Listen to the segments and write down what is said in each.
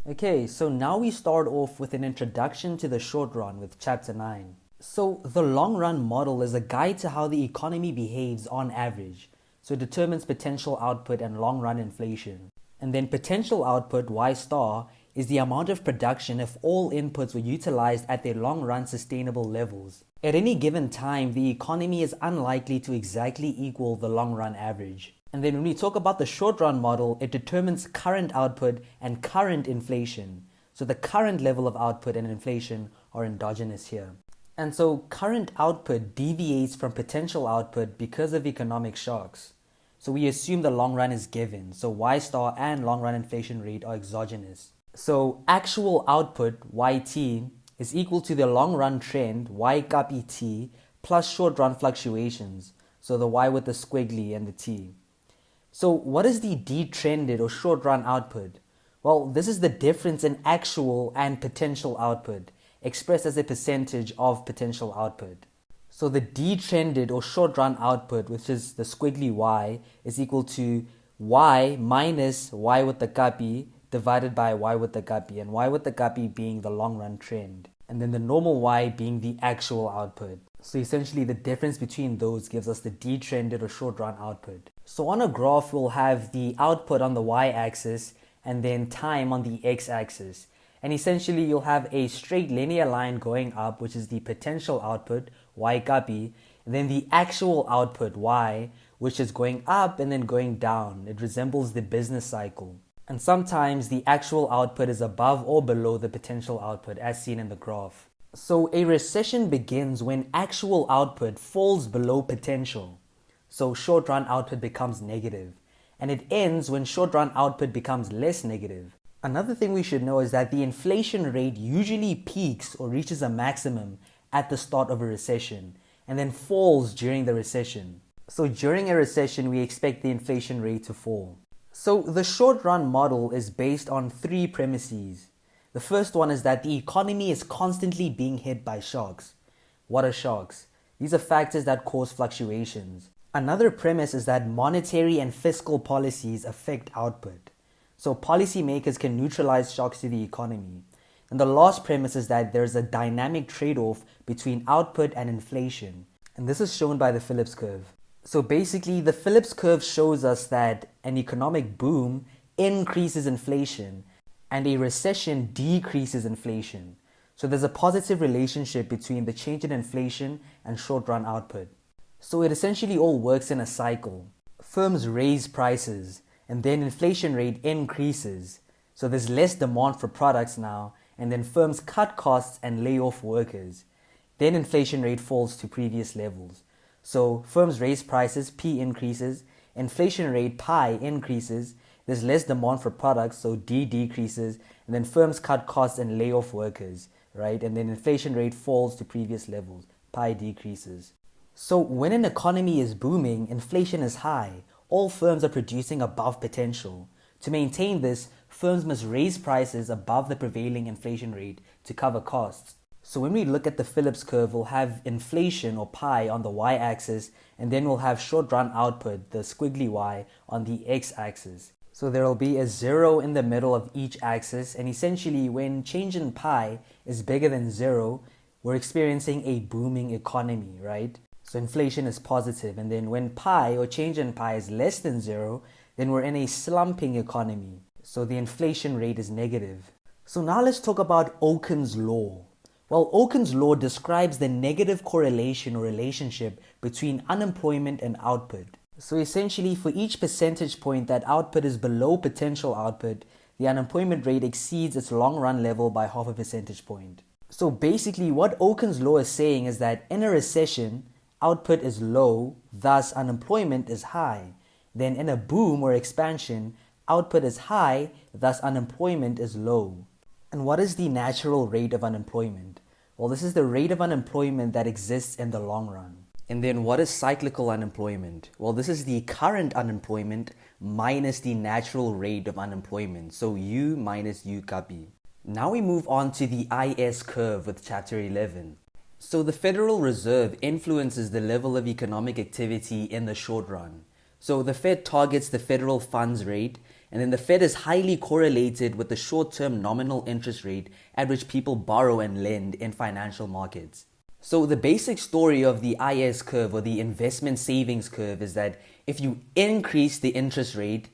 Okay, so now we start off with an introduction to the short run with chapter 9. So the long run model is a guide to how the economy behaves on average. So it determines potential output and long run inflation. And then potential output, Y star, is the amount of production if all inputs were utilized at their long run sustainable levels. At any given time, the economy is unlikely to exactly equal the long run average. And then when we talk about the short run model, it determines current output and current inflation. So the current level of output and inflation are endogenous here. And so current output deviates from potential output because of economic shocks. So we assume the long run is given. So Y star and long run inflation rate are exogenous. So actual output, YT, is equal to the long run trend, Y copy T, plus short run fluctuations. So the Y with the squiggly and the T. So what is the detrended or short run output? Well, this is the difference in actual and potential output, expressed as a percentage of potential output. So the detrended or short run output, which is the squiggly Y, is equal to Y minus Y with the copy divided by Y with the copy, and Y with the copy being the long run trend, and then the normal Y being the actual output. So essentially the difference between those gives us the detrended or short run output. So on a graph, we'll have the output on the Y-axis and then time on the X-axis. And essentially you'll have a straight linear line going up, which is the potential output, Y copy, and then the actual output, Y, which is going up and then going down. It resembles the business cycle. And sometimes the actual output is above or below the potential output, as seen in the graph. So a recession begins when actual output falls below potential. So short run output becomes negative. And it ends when short run output becomes less negative. Another thing we should know is that the inflation rate usually peaks or reaches a maximum at the start of a recession and then falls during the recession. So during a recession, we expect the inflation rate to fall. So the short run model is based on three premises. The first one is that the economy is constantly being hit by shocks. What are shocks? These are factors that cause fluctuations. Another premise is that monetary and fiscal policies affect output. So policymakers can neutralize shocks to the economy. And the last premise is that there's a dynamic trade-off between output and inflation. And this is shown by the Phillips curve. So basically, the Phillips curve shows us that an economic boom increases inflation and a recession decreases inflation. So there's a positive relationship between the change in inflation and short-run output. So it essentially all works in a cycle. Firms raise prices and then inflation rate increases. So there's less demand for products now, and then firms cut costs and lay off workers. Then inflation rate falls to previous levels. So firms raise prices, P increases, inflation rate, pi, increases, there's less demand for products, so D decreases, and then firms cut costs and lay off workers, right? And then inflation rate falls to previous levels, pi decreases. So when an economy is booming, inflation is high. All firms are producing above potential. To maintain this, firms must raise prices above the prevailing inflation rate to cover costs. So when we look at the Phillips curve, we'll have inflation or pi on the y-axis, and then we'll have short-run output, the squiggly y, on the x-axis. So there will be a zero in the middle of each axis, and essentially when change in pi is bigger than zero, we're experiencing a booming economy, right? So inflation is positive, and then when pi or change in pi is less than zero, then we're in a slumping economy. So the inflation rate is negative. So now let's talk about Okun's law. Well, Okun's law describes the negative correlation or relationship between unemployment and output. So essentially, for each percentage point that output is below potential output, the unemployment rate exceeds its long-run level by half a percentage point. So basically, what Okun's law is saying is that in a recession, output is low, thus unemployment is high. Then in a boom or expansion, output is high, thus unemployment is low. And what is the natural rate of unemployment? Well, this is the rate of unemployment that exists in the long run. And then what is cyclical unemployment? Well, this is the current unemployment minus the natural rate of unemployment. So U minus U copy. Now we move on to the IS curve with chapter 11. So the Federal Reserve influences the level of economic activity in the short run. So the Fed targets the federal funds rate, And then the Fed is highly correlated with the short-term nominal interest rate at which people borrow and lend in financial markets. So the basic story of the IS curve, or the investment savings curve, is that if you increase the interest rate,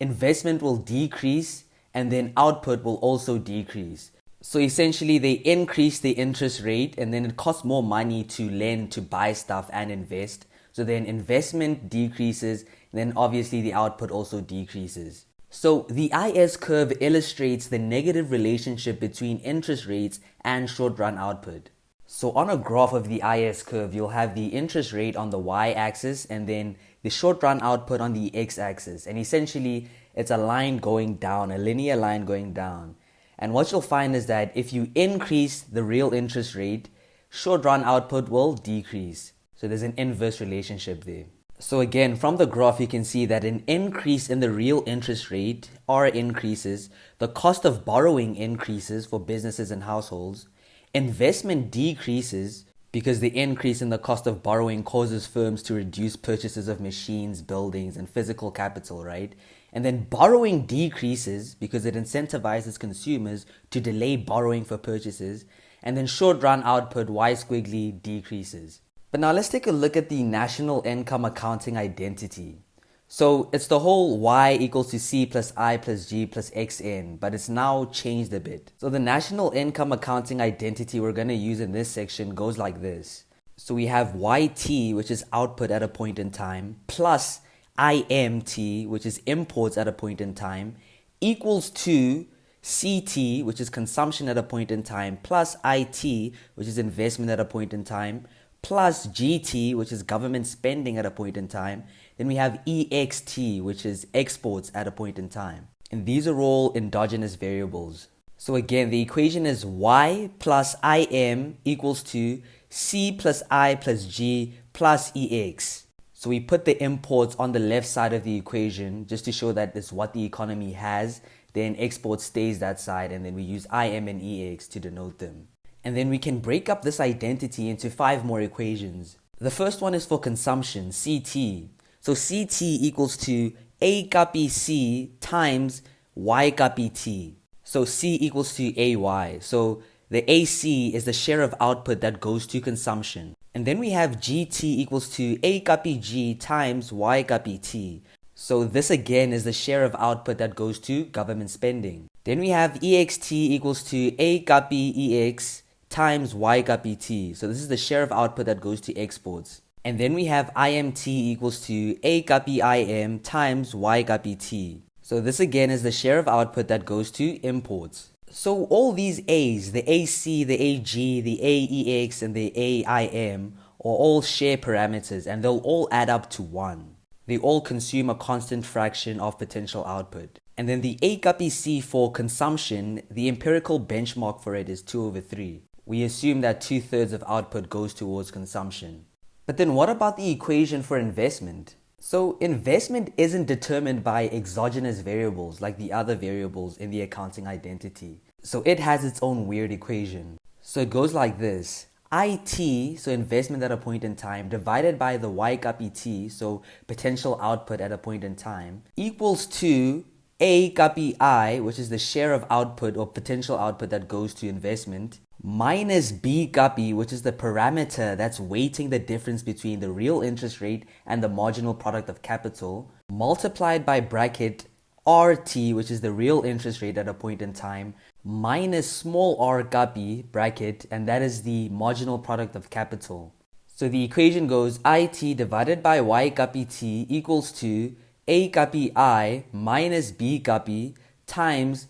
investment will decrease and then output will also decrease. So essentially they increase the interest rate and then it costs more money to lend, to buy stuff and invest. So then investment decreases and then obviously the output also decreases. So the IS curve illustrates the negative relationship between interest rates and short-run output. So on a graph of the IS curve, you'll have the interest rate on the y-axis and then the short-run output on the x-axis. And essentially, it's a line going down, a linear line going down. And what you'll find is that if you increase the real interest rate, short-run output will decrease. So there's an inverse relationship there. So again, from the graph, you can see that an increase in the real interest rate, R increases, the cost of borrowing increases for businesses and households, investment decreases because the increase in the cost of borrowing causes firms to reduce purchases of machines, buildings, and physical capital, right? And then borrowing decreases because it incentivizes consumers to delay borrowing for purchases. And then short-run output, Y squiggly, decreases. But now let's take a look at the national income accounting identity. So it's the whole Y equals to C plus I plus G plus XN, but it's now changed a bit. So the national income accounting identity we're going to use in this section goes like this. So we have YT, which is output at a point in time, plus IMT, which is imports at a point in time, equals to CT, which is consumption at a point in time, plus IT, which is investment at a point in time, plus GT, which is government spending at a point in time. Then we have EXT, which is exports at a point in time. And these are all endogenous variables. So again, the equation is Y plus IM equals to C plus I plus G plus EX. So we put the imports on the left side of the equation just to show that it's what the economy has. Then export stays that side, and then we use IM and EX to denote them. And then we can break up this identity into 5 more equations. The first one is for consumption, CT. So CT equals to A copy C times Y copy T. So C equals to AY. So the AC is the share of output that goes to consumption. And then we have GT equals to A copy G times Y copy T. So this again is the share of output that goes to government spending. Then we have EXT equals to A copy EX times Y copy T. So this is the share of output that goes to exports. And then we have IMT equals to A copy IM times Y copy T. So this again is the share of output that goes to imports. So all these A's, the AC, the AG, the AEX, and the AIM, are all share parameters and they'll all add up to 1. They all consume a constant fraction of potential output. And then the A copy C for consumption, the empirical benchmark for it is 2/3. We assume that 2/3 of output goes towards consumption. But then what about the equation for investment? So investment isn't determined by exogenous variables like the other variables in the accounting identity. So it has its own weird equation. So it goes like this. IT, so investment at a point in time, divided by the Y copy T, so potential output at a point in time, equals to A copy I, which is the share of output or potential output that goes to investment, minus B copy, which is the parameter that's weighting the difference between the real interest rate and the marginal product of capital, multiplied by bracket RT, which is the real interest rate at a point in time, minus small r copy, bracket, and that is the marginal product of capital. So the equation goes IT divided by Y copy T equals to A copy I minus B copy times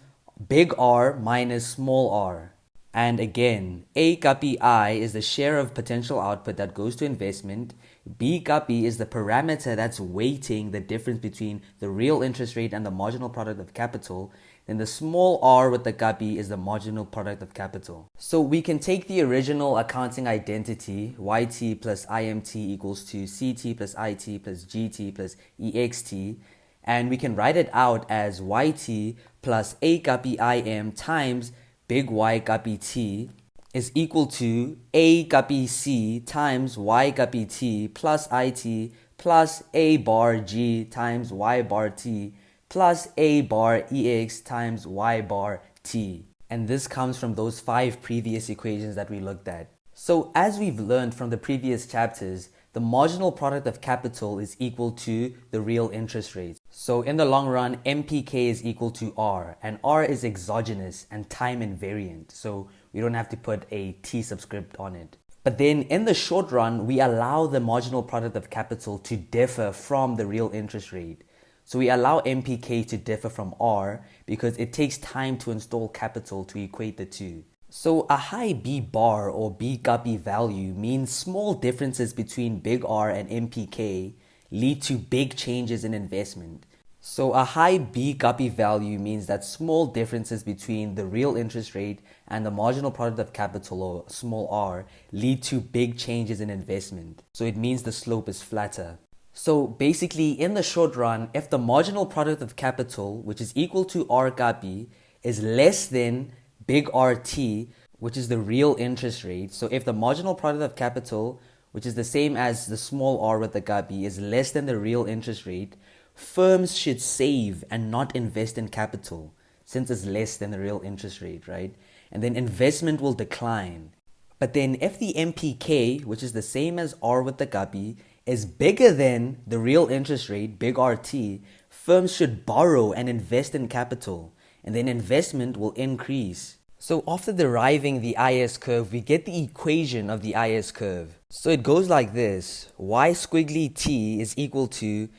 big R minus small r. And again, A copy I is the share of potential output that goes to investment. B copy is the parameter that's weighting the difference between the real interest rate and the marginal product of capital. Then the small r with the copy is the marginal product of capital. So we can take the original accounting identity, YT plus IMT equals to CT plus IT plus GT plus EXT, and we can write it out as YT plus A copy IM times big Y copy T is equal to A copy C times Y copy T plus IT plus A bar G times Y bar T plus A bar EX times Y bar T. And this comes from those 5 previous equations that we looked at. So as we've learned from the previous chapters, the marginal product of capital is equal to the real interest rate. So in the long run, MPK is equal to R, and R is exogenous and time invariant, so we don't have to put a T subscript on it. But then in the short run, we allow the marginal product of capital to differ from the real interest rate. So we allow MPK to differ from R because it takes time to install capital to equate the two. So a high B bar or B guppy value means small differences between big R and MPK lead to big changes in investment. So a high B guppy value means that small differences between the real interest rate and the marginal product of capital, or small r, lead to big changes in investment. So it means the slope is flatter. So basically, in the short run, if the marginal product of capital, which is equal to R guppy, is less than big RT, which is the real interest rate. So if the marginal product of capital, which is the same as the small r with the guppy, is less than the real interest rate, firms should save and not invest in capital since it's less than the real interest rate, right? And then investment will decline. But then if the MPK, which is the same as R with the guppy, is bigger than the real interest rate, big RT, firms should borrow and invest in capital, and then investment will increase. So after deriving the IS curve, we get the equation of the IS curve. So it goes like this: Y squiggly T is equal to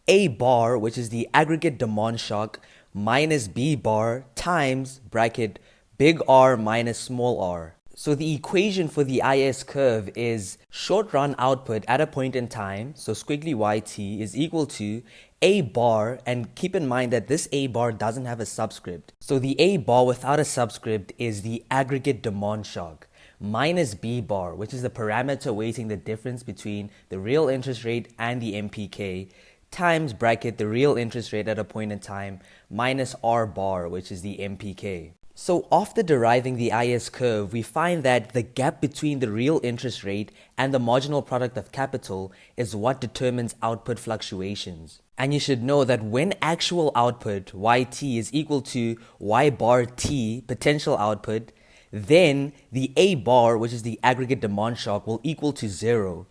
A bar, which is the aggregate demand shock, minus B bar times bracket big R minus small r. So the equation for the IS curve is short run output at a point in time, so squiggly YT, is equal to A bar, and keep in mind that this A bar doesn't have a subscript. So the A bar without a subscript is the aggregate demand shock, minus B bar, which is the parameter weighting the difference between the real interest rate and the MPK, times bracket the real interest rate at a point in time, minus R bar, which is the MPK. So after deriving the IS curve, we find that the gap between the real interest rate and the marginal product of capital is what determines output fluctuations. And you should know that when actual output, YT, is equal to Y bar T, potential output, then the A bar, which is the aggregate demand shock, will equal to 0.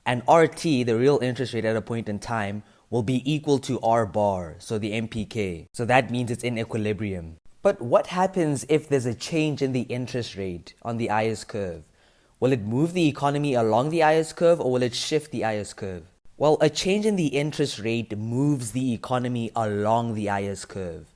And RT, the real interest rate at a point in time, will be equal to R bar, so the MPK. So that means it's in equilibrium. But what happens if there's a change in the interest rate on the IS curve? Will it move the economy along the IS curve, or will it shift the IS curve? Well, a change in the interest rate moves the economy along the IS curve.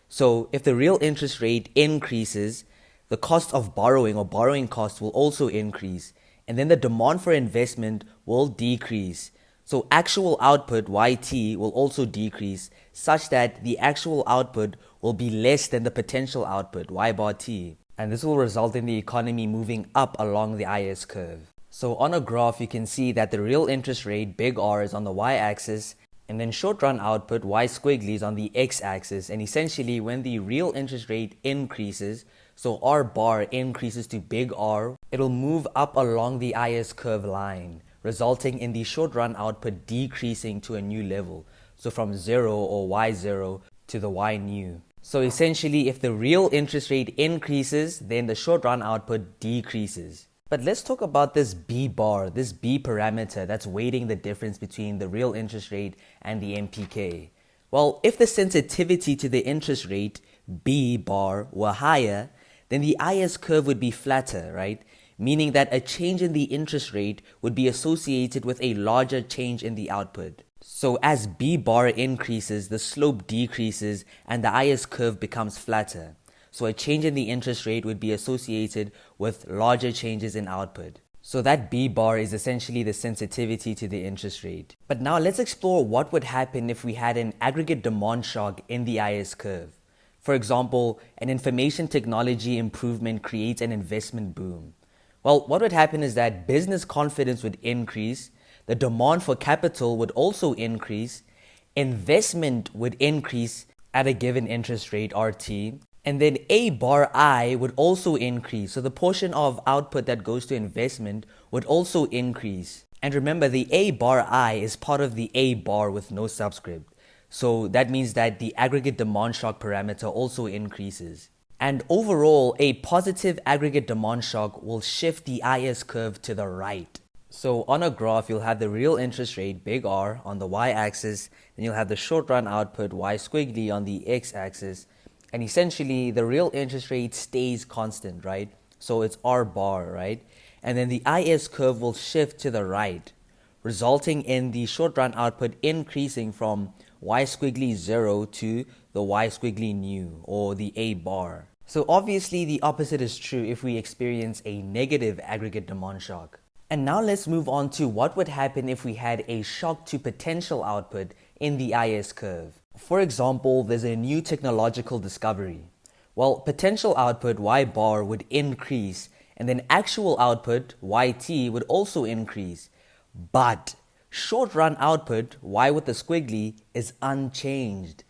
So if the real interest rate increases, the cost of borrowing or borrowing costs will also increase, and then the demand for investment will decrease. So actual output, YT, will also decrease, such that the actual output will be less than the potential output, Y bar T. And this will result in the economy moving up along the IS curve. So on a graph, you can see that the real interest rate, big R, is on the Y-axis, and then short-run output, Y squiggly, is on the X-axis. And essentially, when the real interest rate increases, so R bar increases to big R, it'll move up along the IS curve line, resulting in the short-run output decreasing to a new level. So from 0 or Y0 to the Y new. So essentially, if the real interest rate increases, then the short-run output decreases. But let's talk about this B bar, this B parameter that's weighting the difference between the real interest rate and the MPK. Well, if the sensitivity to the interest rate, B bar, were higher, then the IS curve would be flatter, right? Meaning that a change in the interest rate would be associated with a larger change in the output. So as B bar increases, the slope decreases and the IS curve becomes flatter. So a change in the interest rate would be associated with larger changes in output. So that B bar is essentially the sensitivity to the interest rate. But now let's explore what would happen if we had an aggregate demand shock in the IS curve. For example, an information technology improvement creates an investment boom. Well, what would happen is that business confidence would increase, the demand for capital would also increase, investment would increase at a given interest rate, RT, and then A bar I would also increase. So the portion of output that goes to investment would also increase. And remember, the A bar I is part of the A bar with no subscript. So that means that the aggregate demand shock parameter also increases. And overall, a positive aggregate demand shock will shift the IS curve to the right. So on a graph, you'll have the real interest rate, big R, on the y-axis, then you'll have the short-run output, y squiggly, on the x-axis, and essentially the real interest rate stays constant, right? So it's R bar, right? And then the IS curve will shift to the right, resulting in the short-run output increasing from y squiggly 0 to the y squiggly nu, or the A bar. So obviously the opposite is true if we experience a negative aggregate demand shock. And now let's move on to what would happen if we had a shock to potential output in the IS curve. For example, there's a new technological discovery. Well, potential output Y bar would increase, and then actual output YT would also increase. But short run output, Y with the squiggly, is unchanged.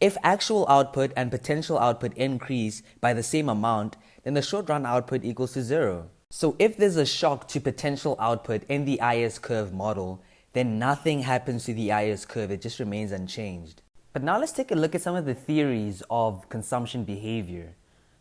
If actual output and potential output increase by the same amount, then the short run output equals to 0. So if there's a shock to potential output in the IS curve model, then nothing happens to the IS curve, it just remains unchanged. But now let's take a look at some of the theories of consumption behavior.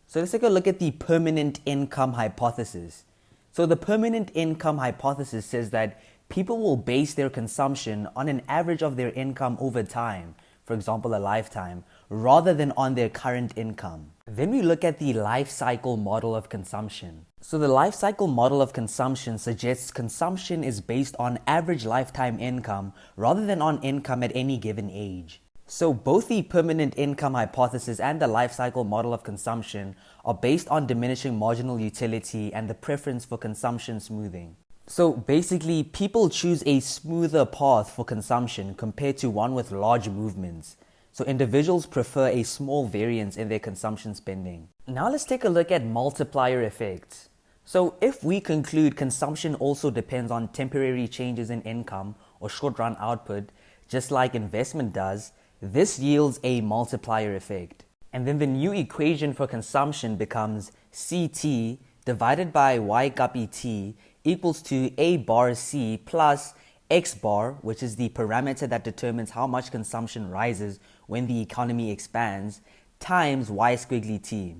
So let's take a look at the permanent income hypothesis. So the permanent income hypothesis says that people will base their consumption on an average of their income over time, for example a lifetime, rather than on their current income. Then we look at the life cycle model of consumption. So the life cycle model of consumption suggests consumption is based on average lifetime income rather than on income at any given age. So both the permanent income hypothesis and the life cycle model of consumption are based on diminishing marginal utility and the preference for consumption smoothing. So basically, people choose a smoother path for consumption compared to one with large movements. So individuals prefer a small variance in their consumption spending. Now let's take a look at multiplier effects. So if we conclude consumption also depends on temporary changes in income or short-run output, just like investment does, this yields a multiplier effect. And then the new equation for consumption becomes CT divided by Y guppy T equals to A bar C plus X bar, which is the parameter that determines how much consumption rises when the economy expands, times Y squiggly T.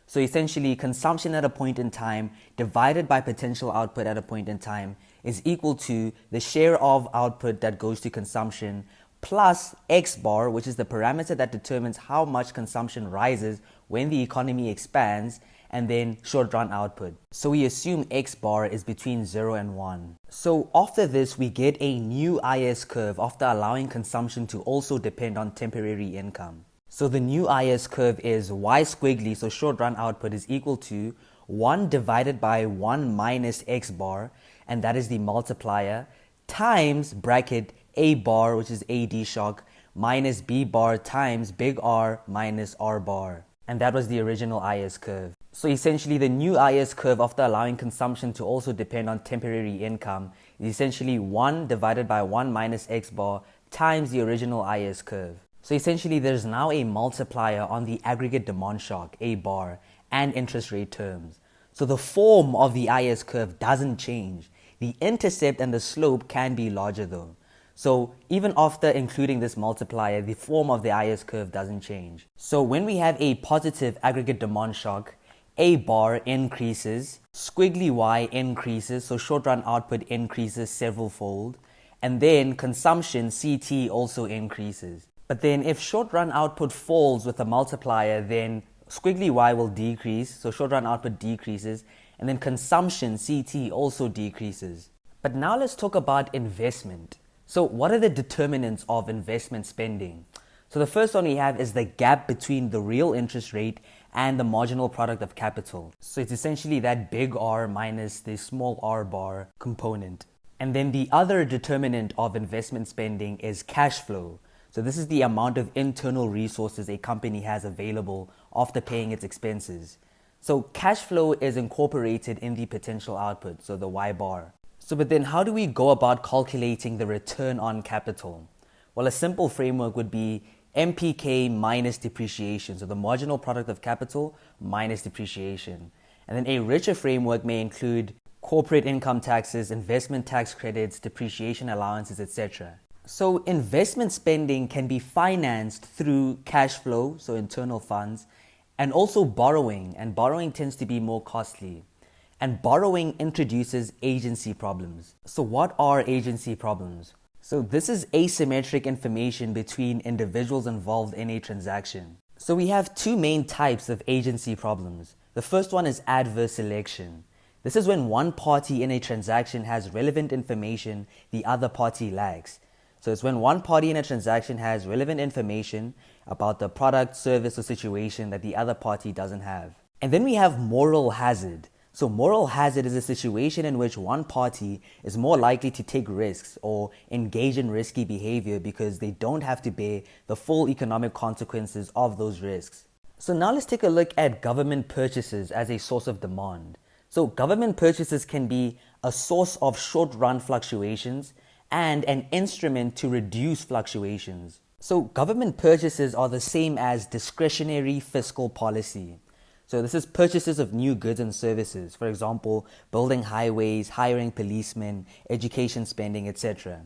So essentially, consumption at a point in time divided by potential output at a point in time is equal to the share of output that goes to consumption plus X bar, which is the parameter that determines how much consumption rises when the economy expands, and then short-run output. So we assume X bar is between 0 and 1. So after this, we get a new IS curve after allowing consumption to also depend on temporary income. So the new IS curve is Y squiggly, so short-run output is equal to 1 divided by 1 minus X bar, and that is the multiplier, times bracket A bar, which is AD shock, minus B bar times big R minus R bar. And that was the original IS curve. So essentially, the new IS curve after allowing consumption to also depend on temporary income is essentially 1 divided by 1 minus X bar times the original IS curve. So essentially, there's now a multiplier on the aggregate demand shock, A bar, and interest rate terms. So the form of the IS curve doesn't change. The intercept and the slope can be larger though. So even after including this multiplier, the form of the IS curve doesn't change. So when we have a positive aggregate demand shock, A bar increases, squiggly Y increases, so short-run output increases several fold, and then consumption, CT, also increases. But then if short-run output falls with a multiplier, then squiggly Y will decrease, so short-run output decreases, and then consumption, CT, also decreases. But now let's talk about investment. So what are the determinants of investment spending? So the first one we have is the gap between the real interest rate and the marginal product of capital. So it's essentially that big R minus the small r bar component. And then the other determinant of investment spending is cash flow. So this is the amount of internal resources a company has available after paying its expenses. So cash flow is incorporated in the potential output, so the Y bar. So but then how do we go about calculating the return on capital? Well, a simple framework would be MPK minus depreciation, so the marginal product of capital minus depreciation. And then a richer framework may include corporate income taxes, investment tax credits, depreciation allowances, etc. So investment spending can be financed through cash flow, so internal funds, and also borrowing, and borrowing tends to be more costly. And borrowing introduces agency problems. So what are agency problems? So this is asymmetric information between individuals involved in a transaction. So we have two main types of agency problems. The first one is adverse selection. This is when one party in a transaction has relevant information the other party lacks. So it's when one party in a transaction has relevant information about the product, service, or situation that the other party doesn't have. And then we have moral hazard. So moral hazard is a situation in which one party is more likely to take risks or engage in risky behavior because they don't have to bear the full economic consequences of those risks. So now let's take a look at government purchases as a source of demand. So government purchases can be a source of short-run fluctuations and an instrument to reduce fluctuations. So government purchases are the same as discretionary fiscal policy. So this is purchases of new goods and services, for example, building highways, hiring policemen, education spending, etc.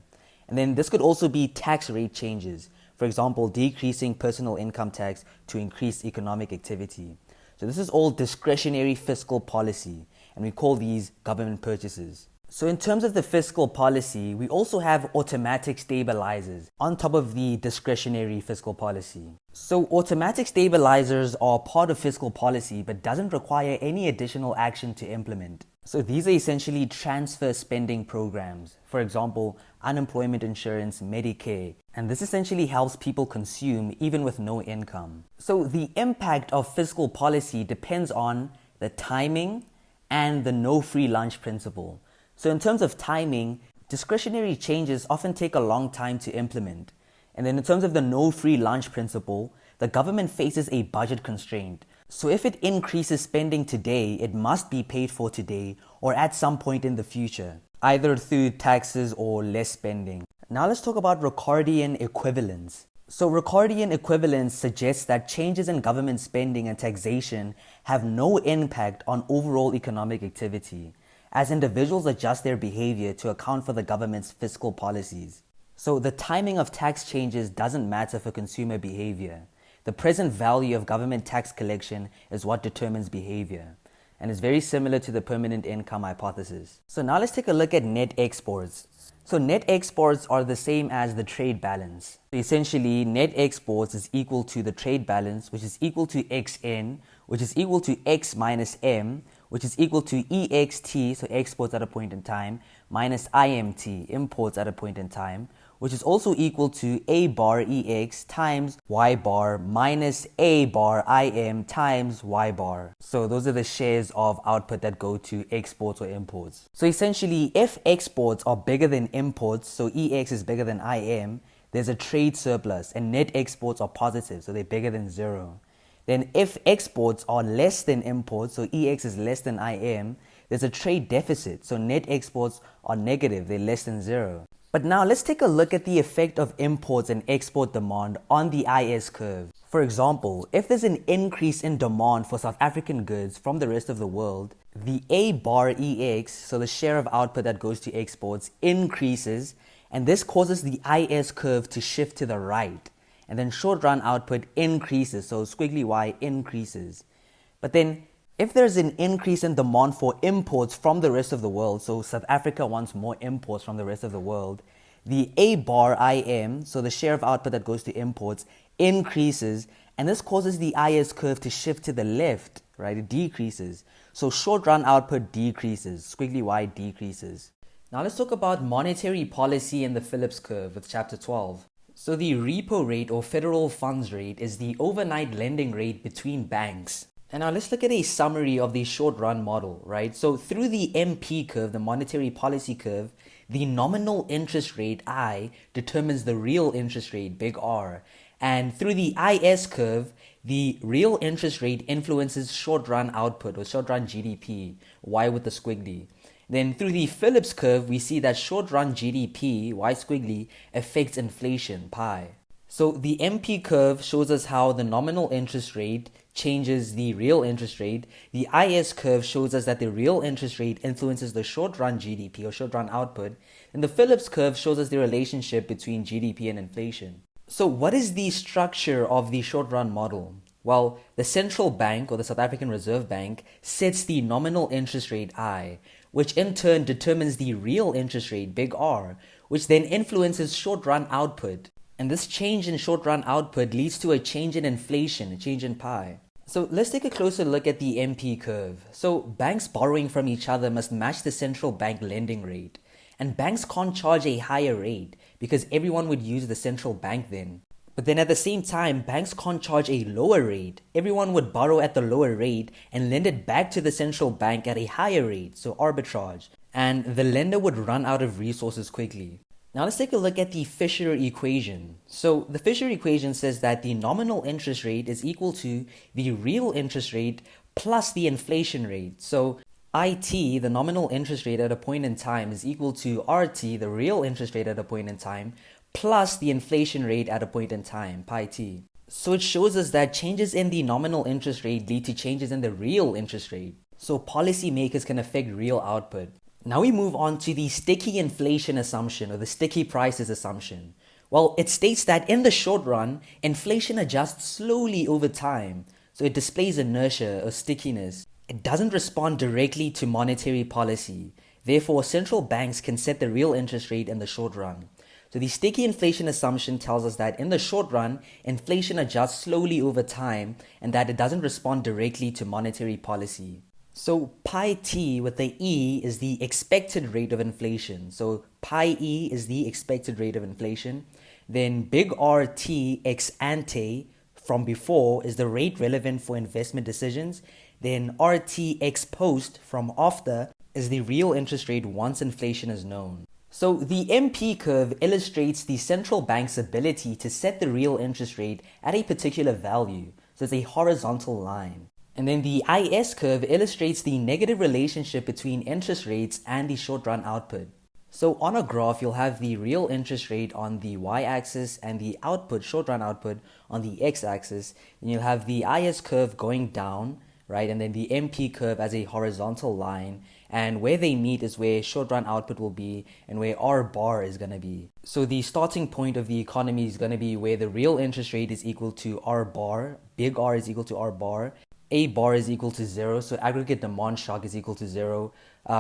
And then this could also be tax rate changes, for example, decreasing personal income tax to increase economic activity. So this is all discretionary fiscal policy, and we call these government purchases. So in terms of the fiscal policy, we also have automatic stabilizers on top of the discretionary fiscal policy. So automatic stabilizers are part of fiscal policy but doesn't require any additional action to implement. So these are essentially transfer spending programs. For example, unemployment insurance, Medicare, and this essentially helps people consume even with no income. So the impact of fiscal policy depends on the timing and the no free lunch principle. So in terms of timing, discretionary changes often take a long time to implement. And then in terms of the no free lunch principle, the government faces a budget constraint. So if it increases spending today, it must be paid for today or at some point in the future, either through taxes or less spending. Now let's talk about Ricardian equivalence. So Ricardian equivalence suggests that changes in government spending and taxation have no impact on overall economic activity, as individuals adjust their behavior to account for the government's fiscal policies. So the timing of tax changes doesn't matter for consumer behavior. The present value of government tax collection is what determines behavior, and is very similar to the permanent income hypothesis. So now let's take a look at net exports. So net exports are the same as the trade balance. So essentially, net exports is equal to the trade balance, which is equal to xn, which is equal to x minus m, which is equal to ext, so exports at a point in time, minus imt, imports at a point in time, which is also equal to a bar ex times y bar minus a bar im times y bar. So those are the shares of output that go to exports or imports. So essentially, if exports are bigger than imports, so ex is bigger than im, there's a trade surplus, and net exports are positive, so they're bigger than zero. Then if exports are less than imports, so ex is less than im, there's a trade deficit, so net exports are negative, they're less than zero. But now let's take a look at the effect of imports and export demand on the IS curve. For example, if there's an increase in demand for South African goods from the rest of the world, the A bar EX, so the share of output that goes to exports, increases, and this causes the IS curve to shift to the right. And then short run output increases, so squiggly Y increases. But then if there's an increase in demand for imports from the rest of the world, so South Africa wants more imports from the rest of the world, the A bar IM, so the share of output that goes to imports, increases, and this causes the IS curve to shift to the left, right? It decreases. So short run output decreases, squiggly Y decreases. Now let's talk about monetary policy in the Phillips curve with chapter 12. So the repo rate or federal funds rate is the overnight lending rate between banks. And now let's look at a summary of the short run model, right? So through the MP curve, the monetary policy curve, the nominal interest rate I determines the real interest rate, big R. And through the IS curve, the real interest rate influences short run output or short run GDP, Y with the squiggly. Then through the Phillips curve, we see that short run GDP, Y squiggly, affects inflation, pi. So the MP curve shows us how the nominal interest rate changes the real interest rate. The IS curve shows us that the real interest rate influences the short-run GDP or short-run output. And the Phillips curve shows us the relationship between GDP and inflation. So what is the structure of the short-run model? Well, the central bank or the South African Reserve Bank sets the nominal interest rate I, which in turn determines the real interest rate, big R, which then influences short-run output. And this change in short-run output leads to a change in inflation, a change in pi. So let's take a closer look at the MP curve. So banks borrowing from each other must match the central bank lending rate. And banks can't charge a higher rate because everyone would use the central bank then. But then at the same time, banks can't charge a lower rate. Everyone would borrow at the lower rate and lend it back to the central bank at a higher rate, so arbitrage. And the lender would run out of resources quickly. Now let's take a look at the Fisher equation. So the Fisher equation says that the nominal interest rate is equal to the real interest rate plus the inflation rate. So IT, the nominal interest rate at a point in time, is equal to RT, the real interest rate at a point in time, plus the inflation rate at a point in time, pi t. So it shows us that changes in the nominal interest rate lead to changes in the real interest rate. So policymakers can affect real output. Now we move on to the sticky inflation assumption or the sticky prices assumption. Well, it states that in the short run, inflation adjusts slowly over time. So it displays inertia or stickiness. It doesn't respond directly to monetary policy. Therefore, central banks can set the real interest rate in the short run. So the sticky inflation assumption tells us that in the short run, inflation adjusts slowly over time and that it doesn't respond directly to monetary policy. So pi t with the E is the expected rate of inflation. So pi E is the expected rate of inflation. Then big RT ex ante from before is the rate relevant for investment decisions. Then RT ex post from after is the real interest rate once inflation is known. So the MP curve illustrates the central bank's ability to set the real interest rate at a particular value. So it's a horizontal line. And then the IS curve illustrates the negative relationship between interest rates and the short-run output. So on a graph, you'll have the real interest rate on the y-axis and the output, short-run output, on the x-axis. And you'll have the IS curve going down, right? And then the MP curve as a horizontal line. And where they meet is where short-run output will be and where R bar is going to be. So the starting point of the economy is going to be where the real interest rate is equal to R bar, big R is equal to R bar, A bar is equal to 0, so aggregate demand shock is equal to 0,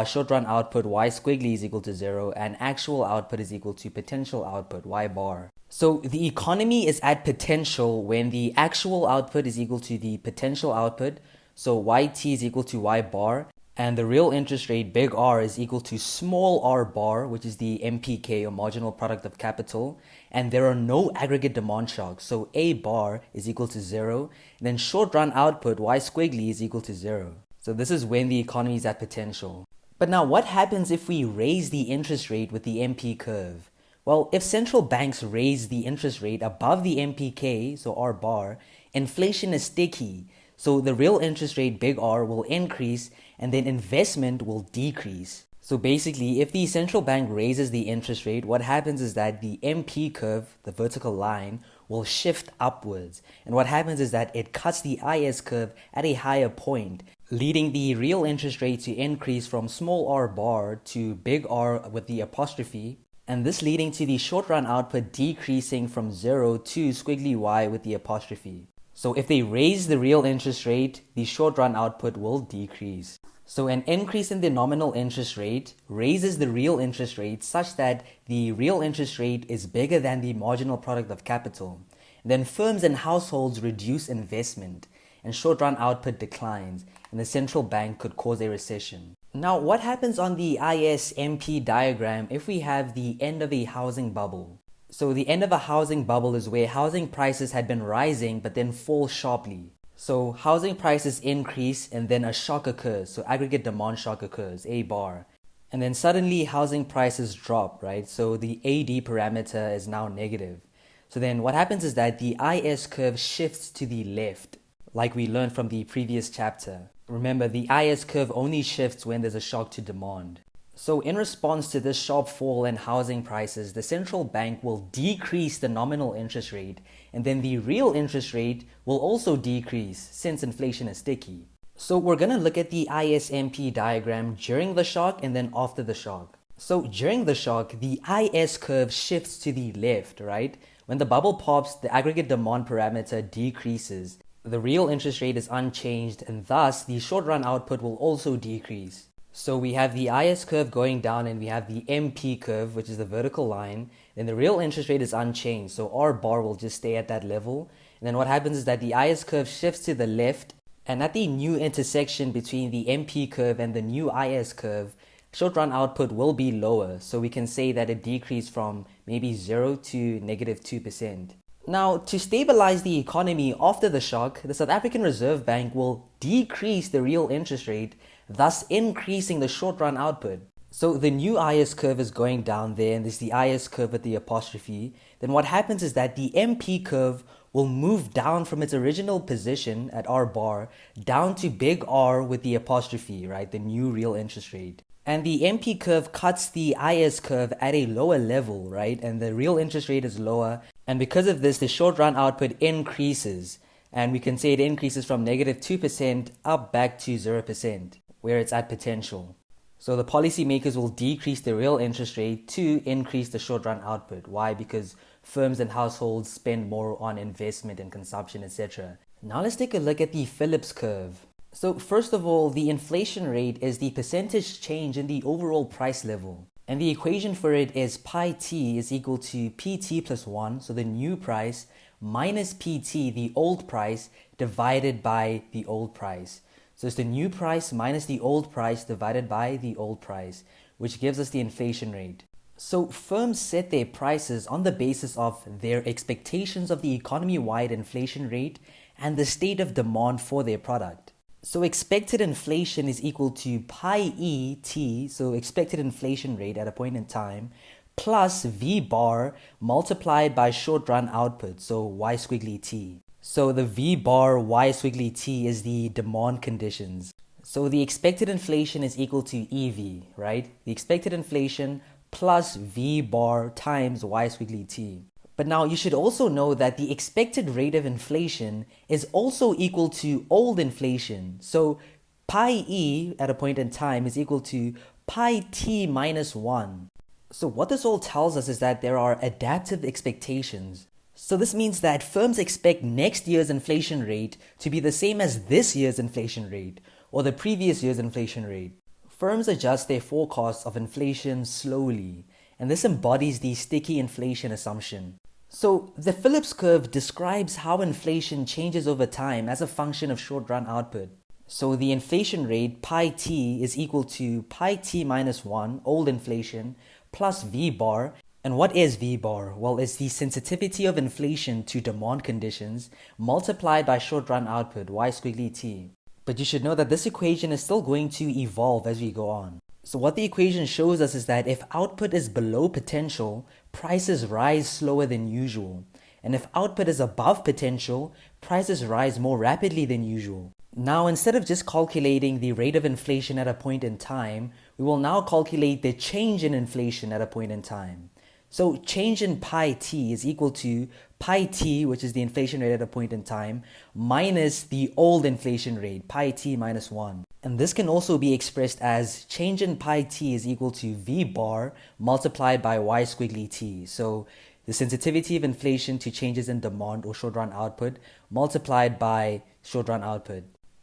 short-run output Y squiggly is equal to 0, and actual output is equal to potential output Y bar. So the economy is at potential when the actual output is equal to the potential output, so YT is equal to Y bar, and the real interest rate, big R, is equal to small r bar, which is the MPK or marginal product of capital. And there are no aggregate demand shocks. So A bar is equal to 0. And then short run output, Y squiggly, is equal to 0. So this is when the economy is at potential. But now what happens if we raise the interest rate with the MP curve? Well, if central banks raise the interest rate above the MPK, so R bar, inflation is sticky. So the real interest rate, big R, will increase and then investment will decrease. So basically, if the central bank raises the interest rate, what happens is that the MP curve, the vertical line, will shift upwards. And what happens is that it cuts the IS curve at a higher point, leading the real interest rate to increase from small r bar to big R with the apostrophe. And this leading to the short run output decreasing from 0 to squiggly Y with the apostrophe. So if they raise the real interest rate, the short run output will decrease. So an increase in the nominal interest rate raises the real interest rate such that the real interest rate is bigger than the marginal product of capital. Then firms and households reduce investment and short run output declines and the central bank could cause a recession. Now what happens on the IS-MP diagram if we have the end of a housing bubble? So the end of a housing bubble is where housing prices had been rising but then fall sharply. So housing prices increase and then a shock occurs. So aggregate demand shock occurs, A bar. And then suddenly housing prices drop, right? So the AD parameter is now negative. So then what happens is that the IS curve shifts to the left, like we learned from the previous chapter. Remember, the IS curve only shifts when there's a shock to demand. So in response to this sharp fall in housing prices, the central bank will decrease the nominal interest rate, and then the real interest rate will also decrease since inflation is sticky. So we're going to look at the ISMP diagram during the shock and then after the shock. So during the shock, the IS curve shifts to the left, right? When the bubble pops, the aggregate demand parameter decreases. The real interest rate is unchanged, and thus the short-run output will also decrease. So we have the IS curve going down and we have the MP curve, which is the vertical line. Then the real interest rate is unchanged, so R bar will just stay at that level. And then what happens is that the IS curve shifts to the left, and at the new intersection between the MP curve and the new IS curve, short-run output will be lower. So we can say that it decreased from maybe 0 to negative 2%. Now, to stabilize the economy after the shock, the South African Reserve Bank will decrease the real interest rate, thus increasing the short-run output. So the new IS curve is going down there, and there's the IS curve with the apostrophe. Then what happens is that the MP curve will move down from its original position at R bar down to big R with the apostrophe, right? The new real interest rate. And the MP curve cuts the IS curve at a lower level, right? And the real interest rate is lower. And because of this, the short-run output increases. And we can say it increases from negative 2% up back to 0%, where it's at potential. So the policymakers will decrease the real interest rate to increase the short-run output. Why? Because firms and households spend more on investment and consumption, etc. Now let's take a look at the Phillips curve. So first of all, the inflation rate is the percentage change in the overall price level. And the equation for it is pi t is equal to pt plus 1, so the new price, minus pt, the old price, divided by the old price. So it's the new price minus the old price divided by the old price, which gives us the inflation rate. So firms set their prices on the basis of their expectations of the economy-wide inflation rate and the state of demand for their product. So expected inflation is equal to pi e t, so expected inflation rate at a point in time, plus V bar multiplied by short-run output, so Y squiggly t. So the V bar Y squiggly t is the demand conditions. So the expected inflation is equal to EV, right? The expected inflation plus V bar times Y squiggly t. But now you should also know that the expected rate of inflation is also equal to old inflation. So pi e at a point in time is equal to pi t minus 1. So what this all tells us is that there are adaptive expectations. So this means that firms expect next year's inflation rate to be the same as this year's inflation rate or the previous year's inflation rate. Firms adjust their forecasts of inflation slowly, and this embodies the sticky inflation assumption. So the Phillips curve describes how inflation changes over time as a function of short-run output. So the inflation rate pi t is equal to pi t minus 1, old inflation, plus V bar. And what is V bar? Well, it's the sensitivity of inflation to demand conditions multiplied by short-run output, Y squiggly t. But you should know that this equation is still going to evolve as we go on. So what the equation shows us is that if output is below potential, prices rise slower than usual. And if output is above potential, prices rise more rapidly than usual. Now, instead of just calculating the rate of inflation at a point in time, we will now calculate the change in inflation at a point in time. So change in pi t is equal to pi t, which is the inflation rate at a point in time, minus the old inflation rate, pi t minus 1. And this can also be expressed as change in pi t is equal to V bar multiplied by Y squiggly t. So the sensitivity of inflation to changes in demand or short-run output multiplied by short-run output.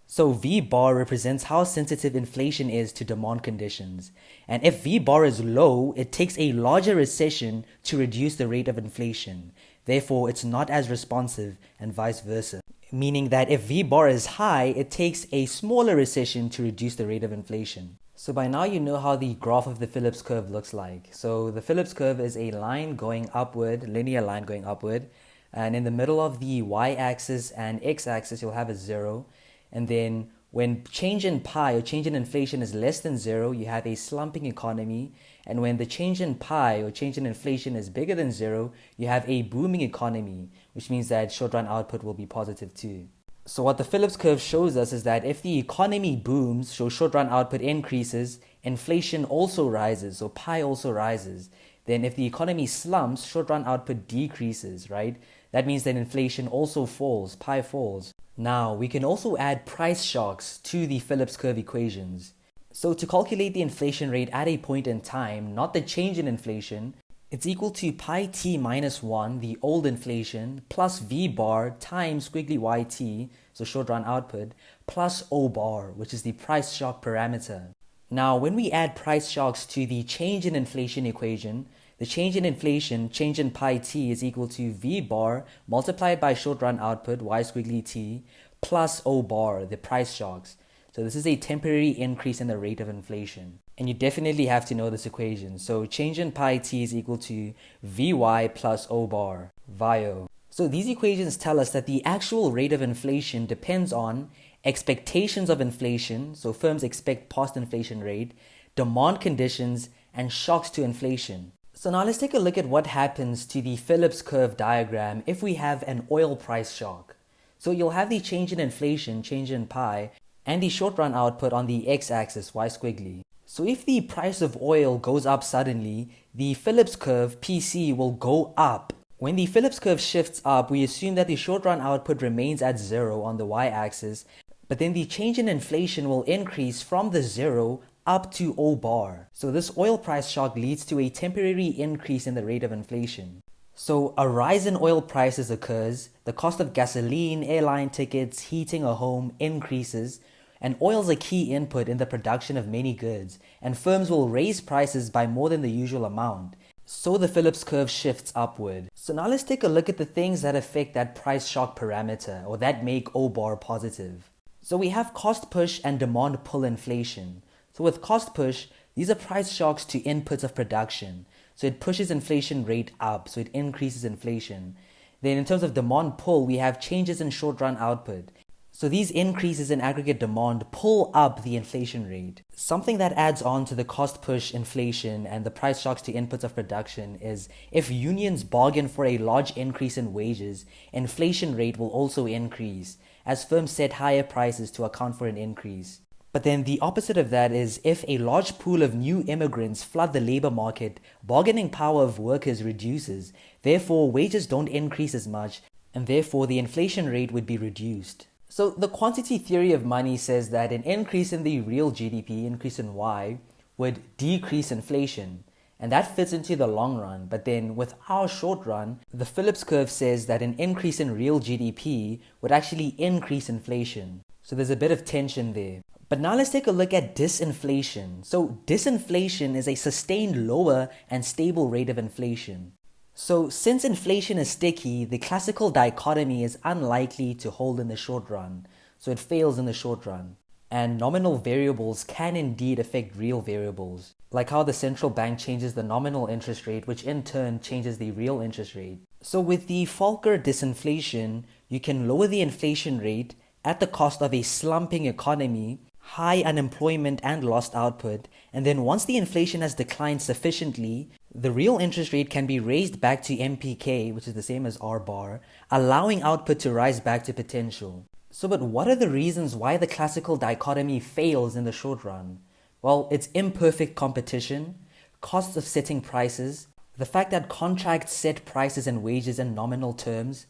So V bar represents how sensitive inflation is to demand conditions. And if V bar is low, it takes a larger recession to reduce the rate of inflation. Therefore, it's not as responsive and vice versa. Meaning that if V bar is high, it takes a smaller recession to reduce the rate of inflation. So by now you know how the graph of the Phillips curve looks like. So the Phillips curve is a line going upward, linear line going upward. And in the middle of the y-axis and x-axis, you'll have a 0. And then when change in pi or change in inflation is less than 0, you have a slumping economy. And when the change in pi or change in inflation is bigger than 0, you have a booming economy, which means that short-run output will be positive too. So what the Phillips curve shows us is that if the economy booms, so short-run output increases, inflation also rises, so pi also rises. Then if the economy slumps, short-run output decreases, right? That means that inflation also falls, pi falls. Now, we can also add price shocks to the Phillips curve equations. So to calculate the inflation rate at a point in time, not the change in inflation, it's equal to pi t minus 1, the old inflation, plus v bar times squiggly yt, so short run output, plus o bar, which is the price shock parameter. Now, when we add price shocks to the change in inflation equation, the change in inflation, change in pi t, is equal to v bar multiplied by short run output, y squiggly t, plus o bar, the price shocks. So this is a temporary increase in the rate of inflation. And you definitely have to know this equation. So change in pi t is equal to Vy plus O bar, Vio. So these equations tell us that the actual rate of inflation depends on expectations of inflation, so firms expect past inflation rate, demand conditions, and shocks to inflation. So now let's take a look at what happens to the Phillips curve diagram if we have an oil price shock. So you'll have the change in inflation, change in pi, and the short run output on the x-axis, y squiggly. So if the price of oil goes up suddenly, the Phillips curve, PC, will go up. When the Phillips curve shifts up, we assume that the short run output remains at 0 on the y-axis, but then the change in inflation will increase from the 0 up to O bar. So this oil price shock leads to a temporary increase in the rate of inflation. So a rise in oil prices occurs, the cost of gasoline, airline tickets, heating a home increases, and oil is a key input in the production of many goods, and firms will raise prices by more than the usual amount. So the Phillips curve shifts upward. So now let's take a look at the things that affect that price shock parameter, or that make O bar positive. So we have cost push and demand pull inflation. So with cost push, these are price shocks to inputs of production. So it pushes inflation rate up, so it increases inflation. Then in terms of demand pull, we have changes in short run output. So these increases in aggregate demand pull up the inflation rate. Something that adds on to the cost push inflation and the price shocks to inputs of production is if unions bargain for a large increase in wages, inflation rate will also increase as firms set higher prices to account for an increase. But then the opposite of that is if a large pool of new immigrants flood the labor market, bargaining power of workers reduces, therefore wages don't increase as much, and therefore the inflation rate would be reduced. So the quantity theory of money says that an increase in the real GDP, increase in Y, would decrease inflation. And that fits into the long run. But then with our short run, the Phillips curve says that an increase in real GDP would actually increase inflation. So there's a bit of tension there. But now let's take a look at disinflation. So disinflation is a sustained lower and stable rate of inflation. So since inflation is sticky, the classical dichotomy is unlikely to hold in the short run. So it fails in the short run. And nominal variables can indeed affect real variables, like how the central bank changes the nominal interest rate, which in turn changes the real interest rate. So with the Volcker disinflation, you can lower the inflation rate at the cost of a slumping economy, high unemployment and lost output, and then once the inflation has declined sufficiently, the real interest rate can be raised back to MPK, which is the same as R bar, allowing output to rise back to potential. So but what are the reasons why the classical dichotomy fails in the short run? Well, it's imperfect competition, costs of setting prices, the fact that contracts set prices and wages in nominal terms,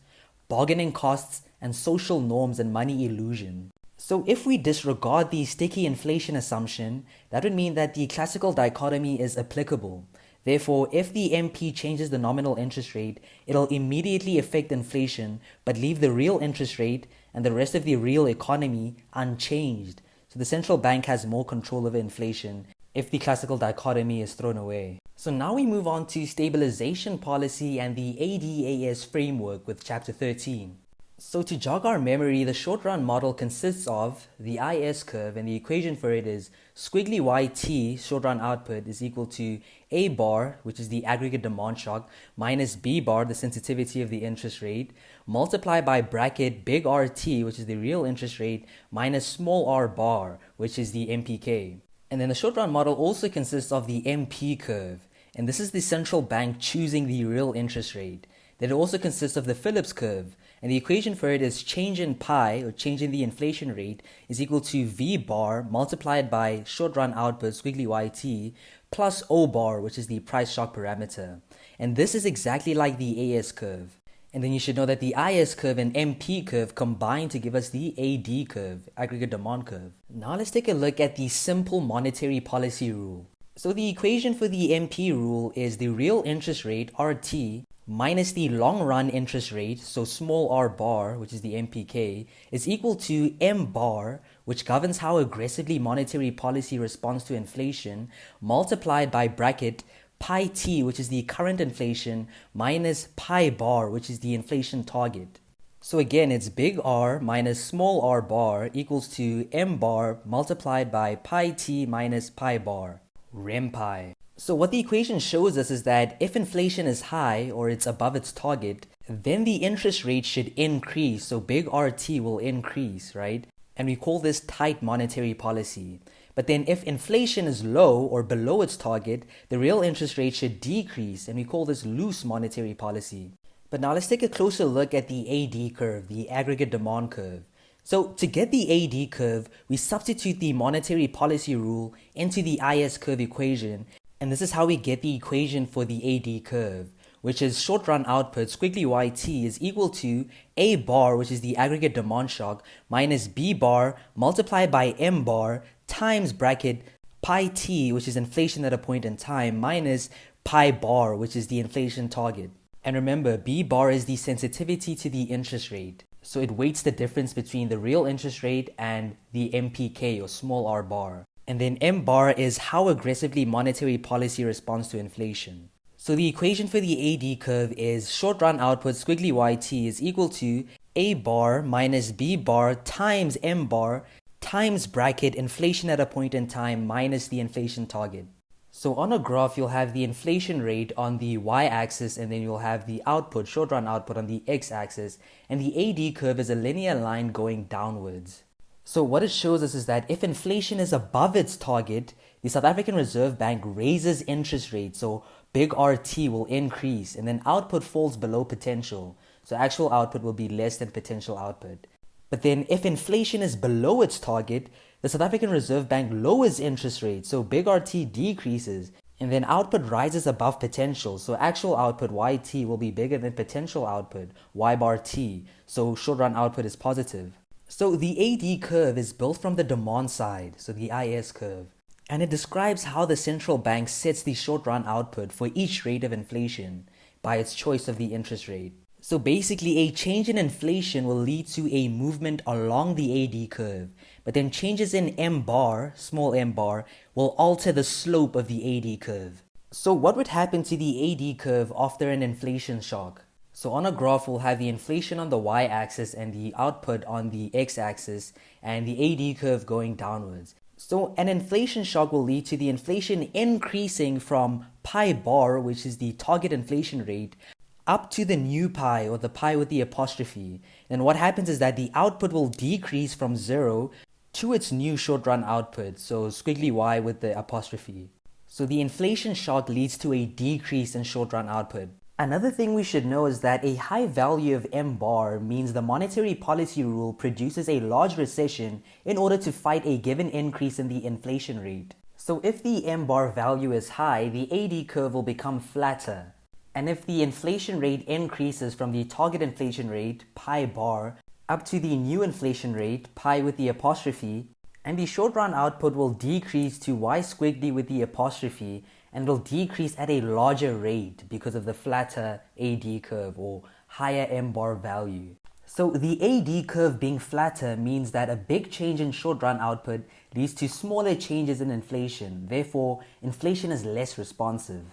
bargaining costs, and social norms and money illusion. So if we disregard the sticky inflation assumption, that would mean that the classical dichotomy is applicable. Therefore, if the MP changes the nominal interest rate, it'll immediately affect inflation, but leave the real interest rate and the rest of the real economy unchanged. So the central bank has more control over inflation if the classical dichotomy is thrown away. So now we move on to stabilization policy and the ADAS framework with chapter 13. So to jog our memory, the short-run model consists of the IS curve, and the equation for it is squiggly YT, short-run output, is equal to A bar, which is the aggregate demand shock, minus B bar, the sensitivity of the interest rate, multiplied by bracket big RT, which is the real interest rate, minus small r bar, which is the MPK. And then the short-run model also consists of the MP curve, and this is the central bank choosing the real interest rate. Then it also consists of the Phillips curve, And the equation for it is change in pi, or change in the inflation rate, is equal to V bar multiplied by short run output, squiggly YT, plus O bar, which is the price shock parameter. And this is exactly like the AS curve. And then you should know that the IS curve and MP curve combine to give us the AD curve, aggregate demand curve. Now let's take a look at the simple monetary policy rule. So the equation for the MP rule is the real interest rate, RT, minus the long run interest rate, so small r bar, which is the MPK, is equal to M bar, which governs how aggressively monetary policy responds to inflation, multiplied by bracket pi t, which is the current inflation, minus pi bar, which is the inflation target. So again, it's big R minus small r bar equals to M bar multiplied by pi t minus pi bar, rem pi. So what the equation shows us is that if inflation is high, or it's above its target, then the interest rate should increase, so big RT will increase, right? And we call this tight monetary policy. But then if inflation is low or below its target, the real interest rate should decrease, and we call this loose monetary policy. But now let's take a closer look at the AD curve, the aggregate demand curve. So to get the AD curve, we substitute the monetary policy rule into the IS curve equation, and this is how we get the equation for the AD curve, which is short run output, squiggly YT, is equal to A bar, which is the aggregate demand shock, minus B bar multiplied by M bar times bracket pi t, which is inflation at a point in time, minus pi bar, which is the inflation target. And remember, B bar is the sensitivity to the interest rate. So it weights the difference between the real interest rate and the MPK, or small r bar. And then M bar is how aggressively monetary policy responds to inflation. So the equation for the AD curve is short run output, squiggly YT, is equal to A bar minus B bar times M bar times bracket inflation at a point in time minus the inflation target. So on a graph, you'll have the inflation rate on the y-axis, and then you'll have the output, short run output, on the x-axis, and the AD curve is a linear line going downwards. So what it shows us is that if inflation is above its target, the South African Reserve Bank raises interest rates, so big RT will increase, and then output falls below potential, so actual output will be less than potential output. But then if inflation is below its target, the South African Reserve Bank lowers interest rates, so big RT decreases, and then output rises above potential, so actual output YT will be bigger than potential output Y bar T, so short run output is positive. So the AD curve is built from the demand side, so the IS curve, and it describes how the central bank sets the short run output for each rate of inflation by its choice of the interest rate. So basically, a change in inflation will lead to a movement along the AD curve, but then changes in M bar, small m bar, will alter the slope of the AD curve. So what would happen to the AD curve after an inflation shock? So on a graph, we'll have the inflation on the y-axis and the output on the x-axis, and the AD curve going downwards. So an inflation shock will lead to the inflation increasing from pi bar, which is the target inflation rate, up to the new pi, or the pi with the apostrophe. And what happens is that the output will decrease from 0 to its new short run output, so squiggly y with the apostrophe. So the inflation shock leads to a decrease in short run output. Another thing we should know is that a high value of M bar means the monetary policy rule produces a large recession in order to fight a given increase in the inflation rate. So if the M bar value is high, the AD curve will become flatter. And if the inflation rate increases from the target inflation rate, pi bar, up to the new inflation rate, pi with the apostrophe, and the short run output will decrease to y squiggly with the apostrophe, and will decrease at a larger rate because of the flatter AD curve, or higher M bar value. So the AD curve being flatter means that a big change in short run output leads to smaller changes in inflation. Therefore, inflation is less responsive.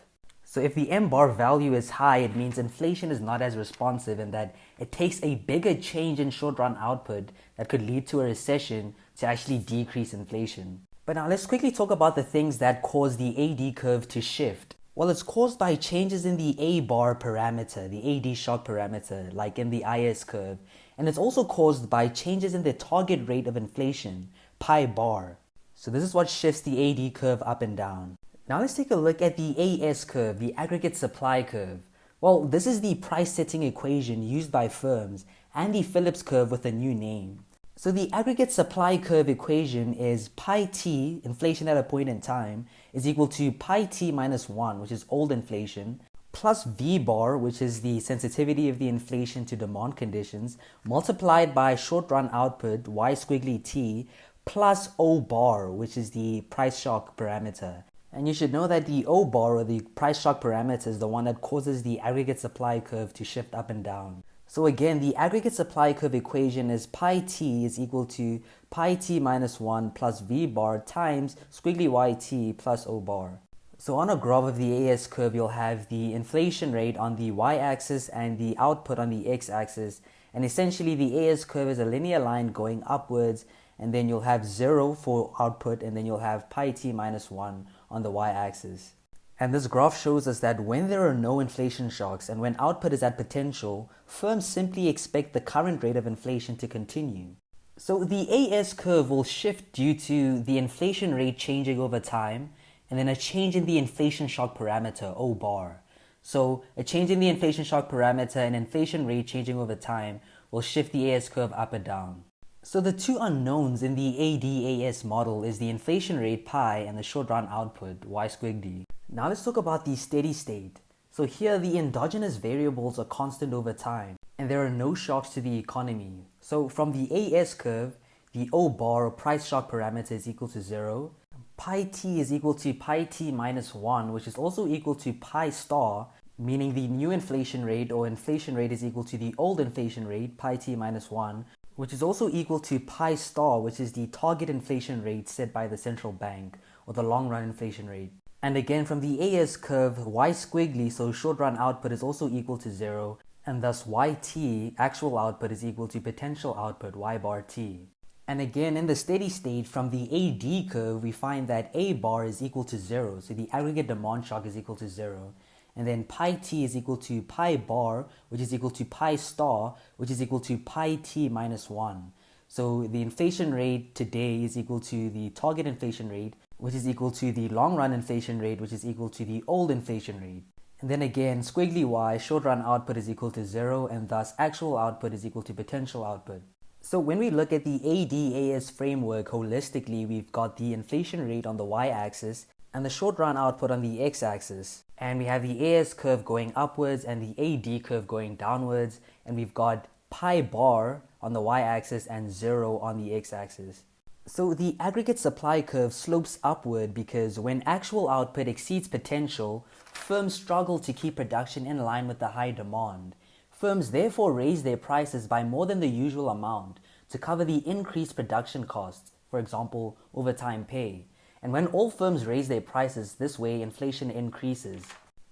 So if the M bar value is high, it means inflation is not as responsive, and that it takes a bigger change in short run output that could lead to a recession to actually decrease inflation. But now let's quickly talk about the things that cause the AD curve to shift. Well, it's caused by changes in the A bar parameter, the AD shock parameter, like in the IS curve. And it's also caused by changes in the target rate of inflation, pi bar. So this is what shifts the AD curve up and down. Now let's take a look at the AS curve, the aggregate supply curve. Well, this is the price setting equation used by firms, and the Phillips curve with a new name. So the aggregate supply curve equation is pi t, inflation at a point in time, is equal to pi t minus 1, which is old inflation, plus V bar, which is the sensitivity of the inflation to demand conditions, multiplied by short run output, y squiggly t, plus O bar, which is the price shock parameter. And you should know that the O bar, or the price shock parameter, is the one that causes the aggregate supply curve to shift up and down. So again, the aggregate supply curve equation is pi t is equal to pi t minus 1 plus V bar times squiggly yt plus O bar. So on a graph of the AS curve, you'll have the inflation rate on the y-axis and the output on the x-axis. And essentially the AS curve is a linear line going upwards, and then you'll have 0 for output, and then you'll have pi t minus 1 on the y-axis. And this graph shows us that when there are no inflation shocks and when output is at potential, firms simply expect the current rate of inflation to continue. So the AS curve will shift due to the inflation rate changing over time, and then a change in the inflation shock parameter, O bar. So a change in the inflation shock parameter and inflation rate changing over time will shift the AS curve up and down. So the two unknowns in the ADAS model is the inflation rate pi and the short run output, y squig d. Now let's talk about the steady state. So here the endogenous variables are constant over time and there are no shocks to the economy. So from the AS curve, the O bar or price shock parameter is equal to 0. Pi t is equal to pi t minus 1, which is also equal to pi star, meaning the new inflation rate or inflation rate is equal to the old inflation rate, pi t minus 1, which is also equal to pi star, which is the target inflation rate set by the central bank, or the long run inflation rate. And again, from the AS curve, y squiggly, so short run output, is also equal to 0, and thus yt, actual output, is equal to potential output, y bar t. And again, in the steady state, from the AD curve, we find that A bar is equal to 0, so the aggregate demand shock is equal to 0. And then pi t is equal to pi bar, which is equal to pi star, which is equal to pi t minus 1. So the inflation rate today is equal to the target inflation rate, which is equal to the long run inflation rate, which is equal to the old inflation rate. And then again, squiggly y, short run output is equal to 0, and thus actual output is equal to potential output. So when we look at the ADAS framework holistically, we've got the inflation rate on the y-axis and the short run output on the x-axis. And we have the AS curve going upwards and the AD curve going downwards. And we've got pi bar on the y-axis and 0 on the x-axis. So the aggregate supply curve slopes upward because when actual output exceeds potential, firms struggle to keep production in line with the high demand. Firms therefore raise their prices by more than the usual amount to cover the increased production costs, for example, overtime pay. And when all firms raise their prices this way, inflation increases.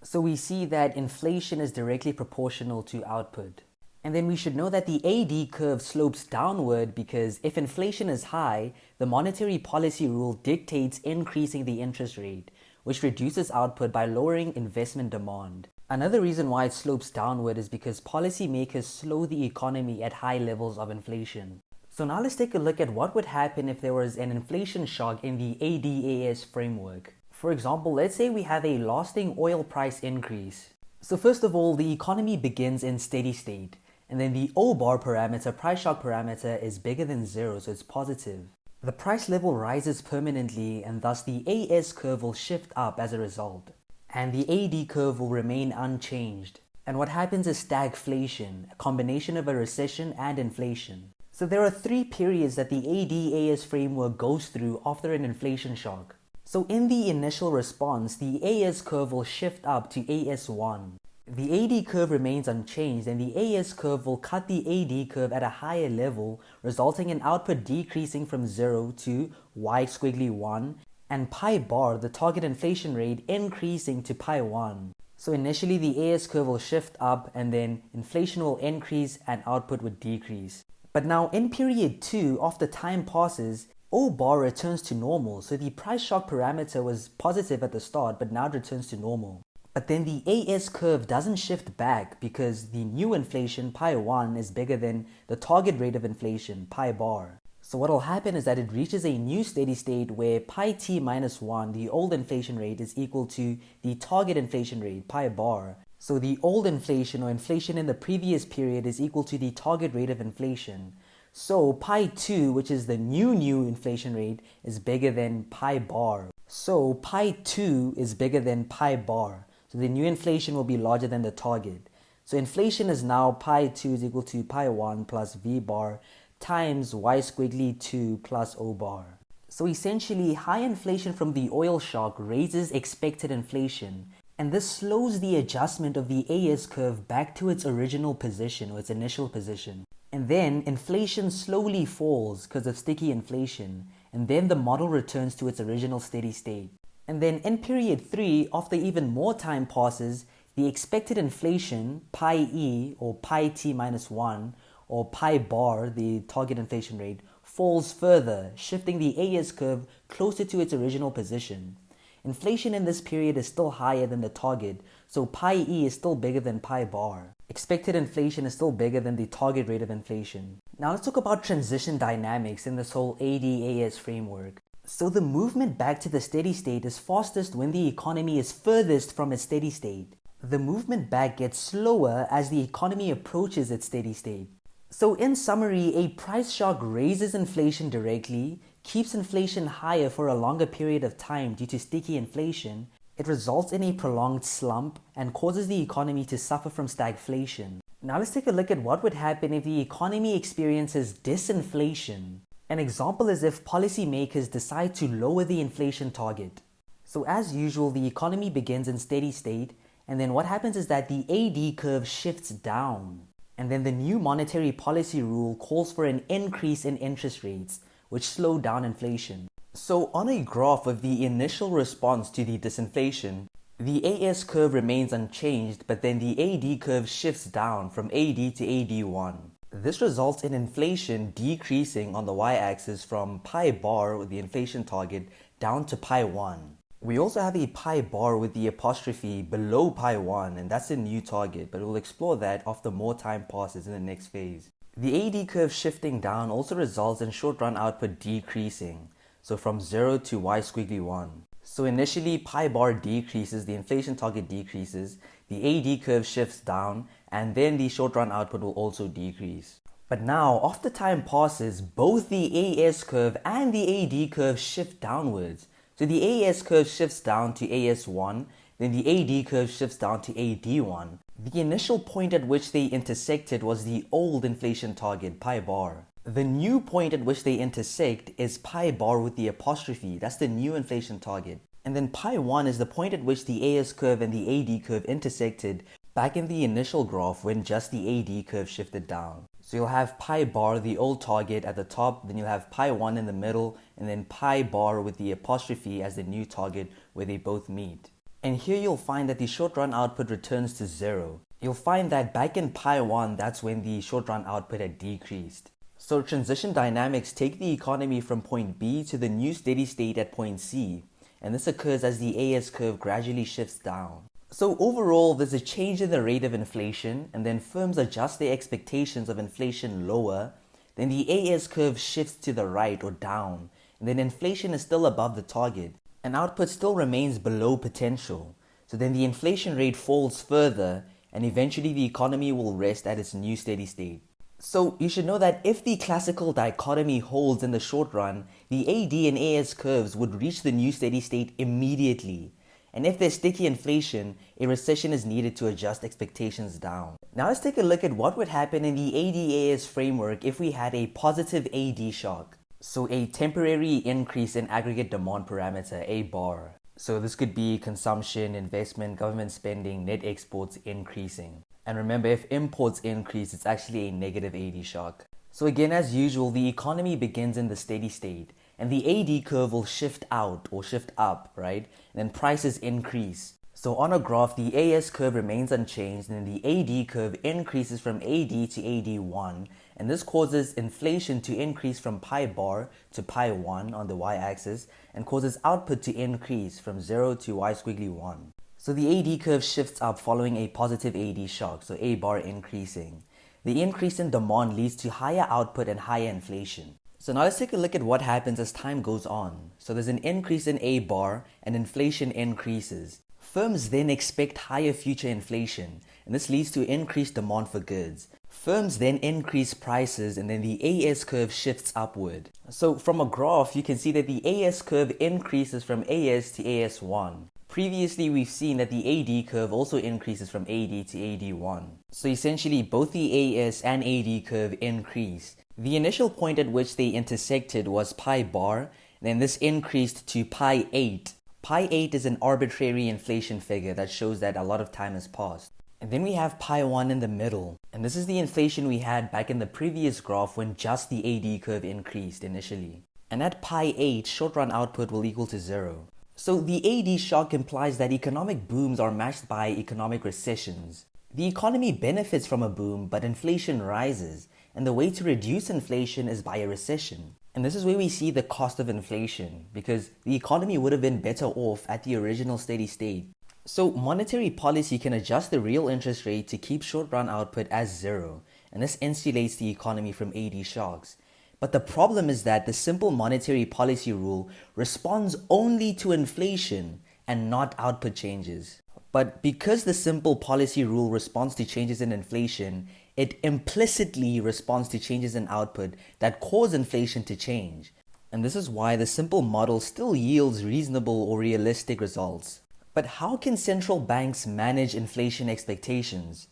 So we see that inflation is directly proportional to output. And then we should know that the AD curve slopes downward because if inflation is high, the monetary policy rule dictates increasing the interest rate, which reduces output by lowering investment demand. Another reason why it slopes downward is because policymakers slow the economy at high levels of inflation. So now let's take a look at what would happen if there was an inflation shock in the ADAS framework. For example, let's say we have a lasting oil price increase. So first of all, the economy begins in steady state, and then the O bar parameter, price shock parameter, is bigger than 0, so it's positive. The price level rises permanently, and thus the AS curve will shift up as a result. And the AD curve will remain unchanged. And what happens is stagflation, a combination of a recession and inflation. So there are 3 periods that the ADAS framework goes through after an inflation shock. So in the initial response, the AS curve will shift up to AS1. The AD curve remains unchanged, and the AS curve will cut the AD curve at a higher level, resulting in output decreasing from 0 to y squiggly 1, and pi bar, the target inflation rate, increasing to pi 1. So initially the AS curve will shift up, and then inflation will increase and output would decrease. But now in period 2, after time passes, O bar returns to normal. So the price shock parameter was positive at the start, but now it returns to normal. But then the AS curve doesn't shift back because the new inflation, pi 1, is bigger than the target rate of inflation, pi bar. So what will happen is that it reaches a new steady state where pi t minus 1, the old inflation rate, is equal to the target inflation rate, pi bar. So the old inflation or inflation in the previous period is equal to the target rate of inflation. So pi 2, which is the new inflation rate, is bigger than pi bar. So pi 2 is bigger than pi bar. So the new inflation will be larger than the target. So inflation is now pi 2 is equal to pi 1 plus v bar times y squiggly 2 plus o bar. So essentially, high inflation from the oil shock raises expected inflation, and this slows the adjustment of the AS curve back to its original position or its initial position. And then inflation slowly falls because of sticky inflation, and then the model returns to its original steady state. And then in period 3, after even more time passes, the expected inflation, pi e or pi t minus 1, or pi bar, the target inflation rate, falls further, shifting the AS curve closer to its original position. Inflation in this period is still higher than the target, so pi e is still bigger than pi bar. Expected inflation is still bigger than the target rate of inflation. Now let's talk about transition dynamics in this whole ADAS framework. So the movement back to the steady state is fastest when the economy is furthest from its steady state. The movement back gets slower as the economy approaches its steady state. So in summary, a price shock raises inflation directly, keeps inflation higher for a longer period of time due to sticky inflation. It results in a prolonged slump and causes the economy to suffer from stagflation. Now let's take a look at what would happen if the economy experiences disinflation. An example is if policymakers decide to lower the inflation target. So as usual, the economy begins in steady state, and then what happens is that the AD curve shifts down. And then the new monetary policy rule calls for an increase in interest rates, which slow down inflation. So on a graph of the initial response to the disinflation, the AS curve remains unchanged, but then the AD curve shifts down from AD to AD1. This results in inflation decreasing on the y-axis from pi bar with the inflation target down to pi 1. We also have a pi bar with the apostrophe below pi 1, and that's a new target, but we'll explore that after more time passes in the next phase. The AD curve shifting down also results in short-run output decreasing, so from 0 to y squiggly 1. So initially pi bar decreases, the inflation target decreases, the AD curve shifts down, and then the short-run output will also decrease. But now, after time passes, both the AS curve and the AD curve shift downwards. So the AS curve shifts down to AS1, then the AD curve shifts down to AD1. The initial point at which they intersected was the old inflation target, pi bar. The new point at which they intersect is pi bar with the apostrophe, that's the new inflation target. And then pi 1 is the point at which the AS curve and the AD curve intersected back in the initial graph when just the AD curve shifted down. So you'll have pi bar, the old target, at the top, then you'll have pi 1 in the middle, and then pi bar with the apostrophe as the new target where they both meet. And here you'll find that the short-run output returns to 0. You'll find that back in pi 1, that's when the short-run output had decreased. So transition dynamics take the economy from point B to the new steady state at point C, and this occurs as the AS curve gradually shifts down. So overall, there's a change in the rate of inflation, and then firms adjust their expectations of inflation lower, then the AS curve shifts to the right or down, and then inflation is still above the target, and output still remains below potential. So then the inflation rate falls further, and eventually the economy will rest at its new steady state. So you should know that if the classical dichotomy holds in the short run, the AD and AS curves would reach the new steady state immediately. And if there's sticky inflation, a recession is needed to adjust expectations down. Now let's take a look at what would happen in the ADAS framework if we had a positive AD shock. So a temporary increase in aggregate demand parameter, A bar. So this could be consumption, investment, government spending, net exports increasing. And remember, if imports increase, it's actually a negative AD shock. So again, as usual, the economy begins in the steady state, and the AD curve will shift out or shift up, right? And then prices increase. So on a graph, the AS curve remains unchanged, and then the AD curve increases from AD to AD1, and this causes inflation to increase from pi bar to pi 1 on the y-axis, and causes output to increase from 0 to y squiggly 1. So the AD curve shifts up following a positive AD shock, so A bar increasing. The increase in demand leads to higher output and higher inflation. So now let's take a look at what happens as time goes on. So there's an increase in A bar and inflation increases. Firms then expect higher future inflation, and this leads to increased demand for goods. Firms then increase prices, and then the AS curve shifts upward. So from a graph, you can see that the AS curve increases from AS to AS1. Previously, we've seen that the AD curve also increases from AD to AD1. So essentially, both the AS and AD curve increase. The initial point at which they intersected was pi bar, then this increased to pi 8. Pi 8 is an arbitrary inflation figure that shows that a lot of time has passed. And then we have pi 1 in the middle. And this is the inflation we had back in the previous graph when just the AD curve increased initially. And at pi 8, short-run output will equal to 0. So the AD shock implies that economic booms are matched by economic recessions. The economy benefits from a boom, but inflation rises. And the way to reduce inflation is by a recession. And this is where we see the cost of inflation, because the economy would have been better off at the original steady state. So monetary policy can adjust the real interest rate to keep short-run output as 0, and this insulates the economy from AD shocks. But the problem is that the simple monetary policy rule responds only to inflation and not output changes. But because the simple policy rule responds to changes in inflation, it implicitly responds to changes in output that cause inflation to change. And this is why the simple model still yields reasonable or realistic results. But how can central banks manage inflation expectations?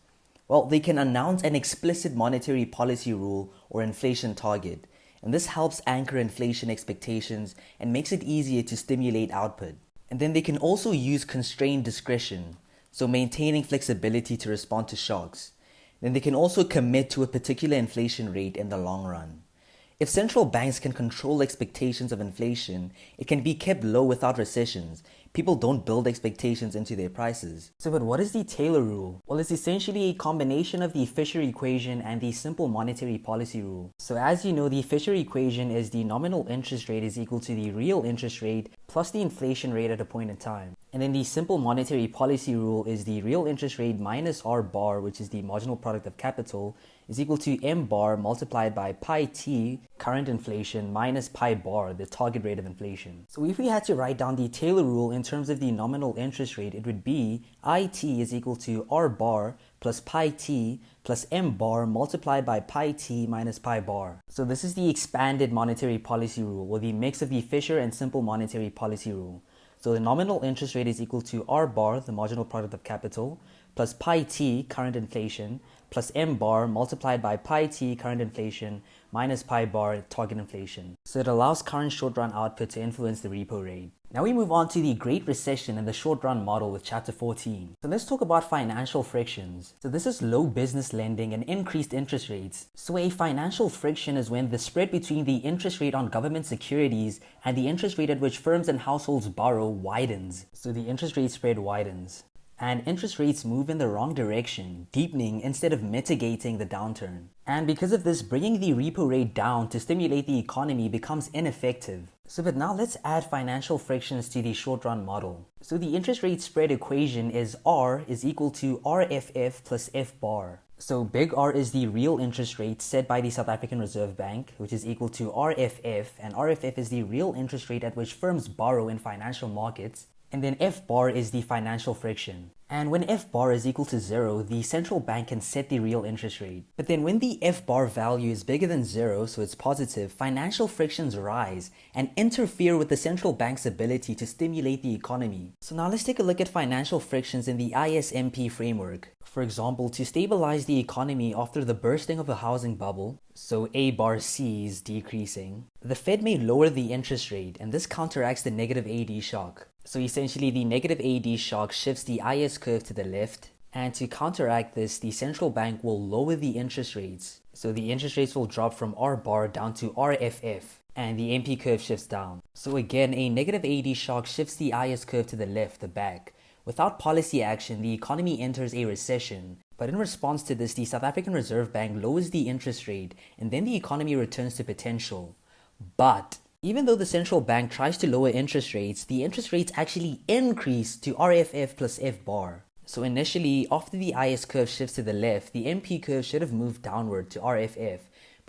Well, they can announce an explicit monetary policy rule or inflation target, and this helps anchor inflation expectations and makes it easier to stimulate output. And then they can also use constrained discretion, so maintaining flexibility to respond to shocks. Then they can also commit to a particular inflation rate in the long run. If central banks can control expectations of inflation, it can be kept low without recessions. People don't build expectations into their prices. So, but what is the Taylor rule? Well, it's essentially a combination of the Fisher equation and the simple monetary policy rule. So as you know, the Fisher equation is the nominal interest rate is equal to the real interest rate plus the inflation rate at a point in time. And then the simple monetary policy rule is the real interest rate minus R bar, which is the marginal product of capital, is equal to M bar multiplied by pi t, current inflation, minus pi bar, the target rate of inflation. So if we had to write down the Taylor rule in terms of the nominal interest rate, it would be IT is equal to R bar plus pi t plus M bar multiplied by pi t minus pi bar. So this is the expanded monetary policy rule, or the mix of the Fisher and simple monetary policy rule. So the nominal interest rate is equal to R bar, the marginal product of capital, plus pi t, current inflation, plus M bar multiplied by pi t, current inflation, minus pi bar, target inflation. So it allows current short-run output to influence the repo rate. Now we move on to the Great Recession and the short-run model with Chapter 14. So let's talk about financial frictions. So this is low business lending and increased interest rates. So a financial friction is when the spread between the interest rate on government securities and the interest rate at which firms and households borrow widens. So the interest rate spread widens. And interest rates move in the wrong direction, deepening instead of mitigating the downturn. And because of this, bringing the repo rate down to stimulate the economy becomes ineffective. So but now let's add financial frictions to the short-run model. So the interest rate spread equation is R is equal to RFF plus F bar. So big R is the real interest rate set by the South African Reserve Bank, which is equal to RFF, and RFF is the real interest rate at which firms borrow in financial markets. And then F bar is the financial friction. And when F bar is equal to 0, the central bank can set the real interest rate. But then when the F bar value is bigger than 0, so it's positive, financial frictions rise and interfere with the central bank's ability to stimulate the economy. So now let's take a look at financial frictions in the ISMP framework. For example, to stabilize the economy after the bursting of a housing bubble, so A bar C is decreasing, the Fed may lower the interest rate, and this counteracts the negative AD shock. So essentially the negative AD shock shifts the IS curve to the left, and to counteract this, the central bank will lower the interest rates. So the interest rates will drop from R bar down to RFF, and the MP curve shifts down. So again, a negative AD shock shifts the IS curve to the left, the back. Without policy action, the economy enters a recession. But in response to this, the South African Reserve Bank lowers the interest rate, and then the economy returns to potential. But even though the central bank tries to lower interest rates, the interest rates actually increase to RFF plus F bar. So initially, after the IS curve shifts to the left, the MP curve should have moved downward to RFF.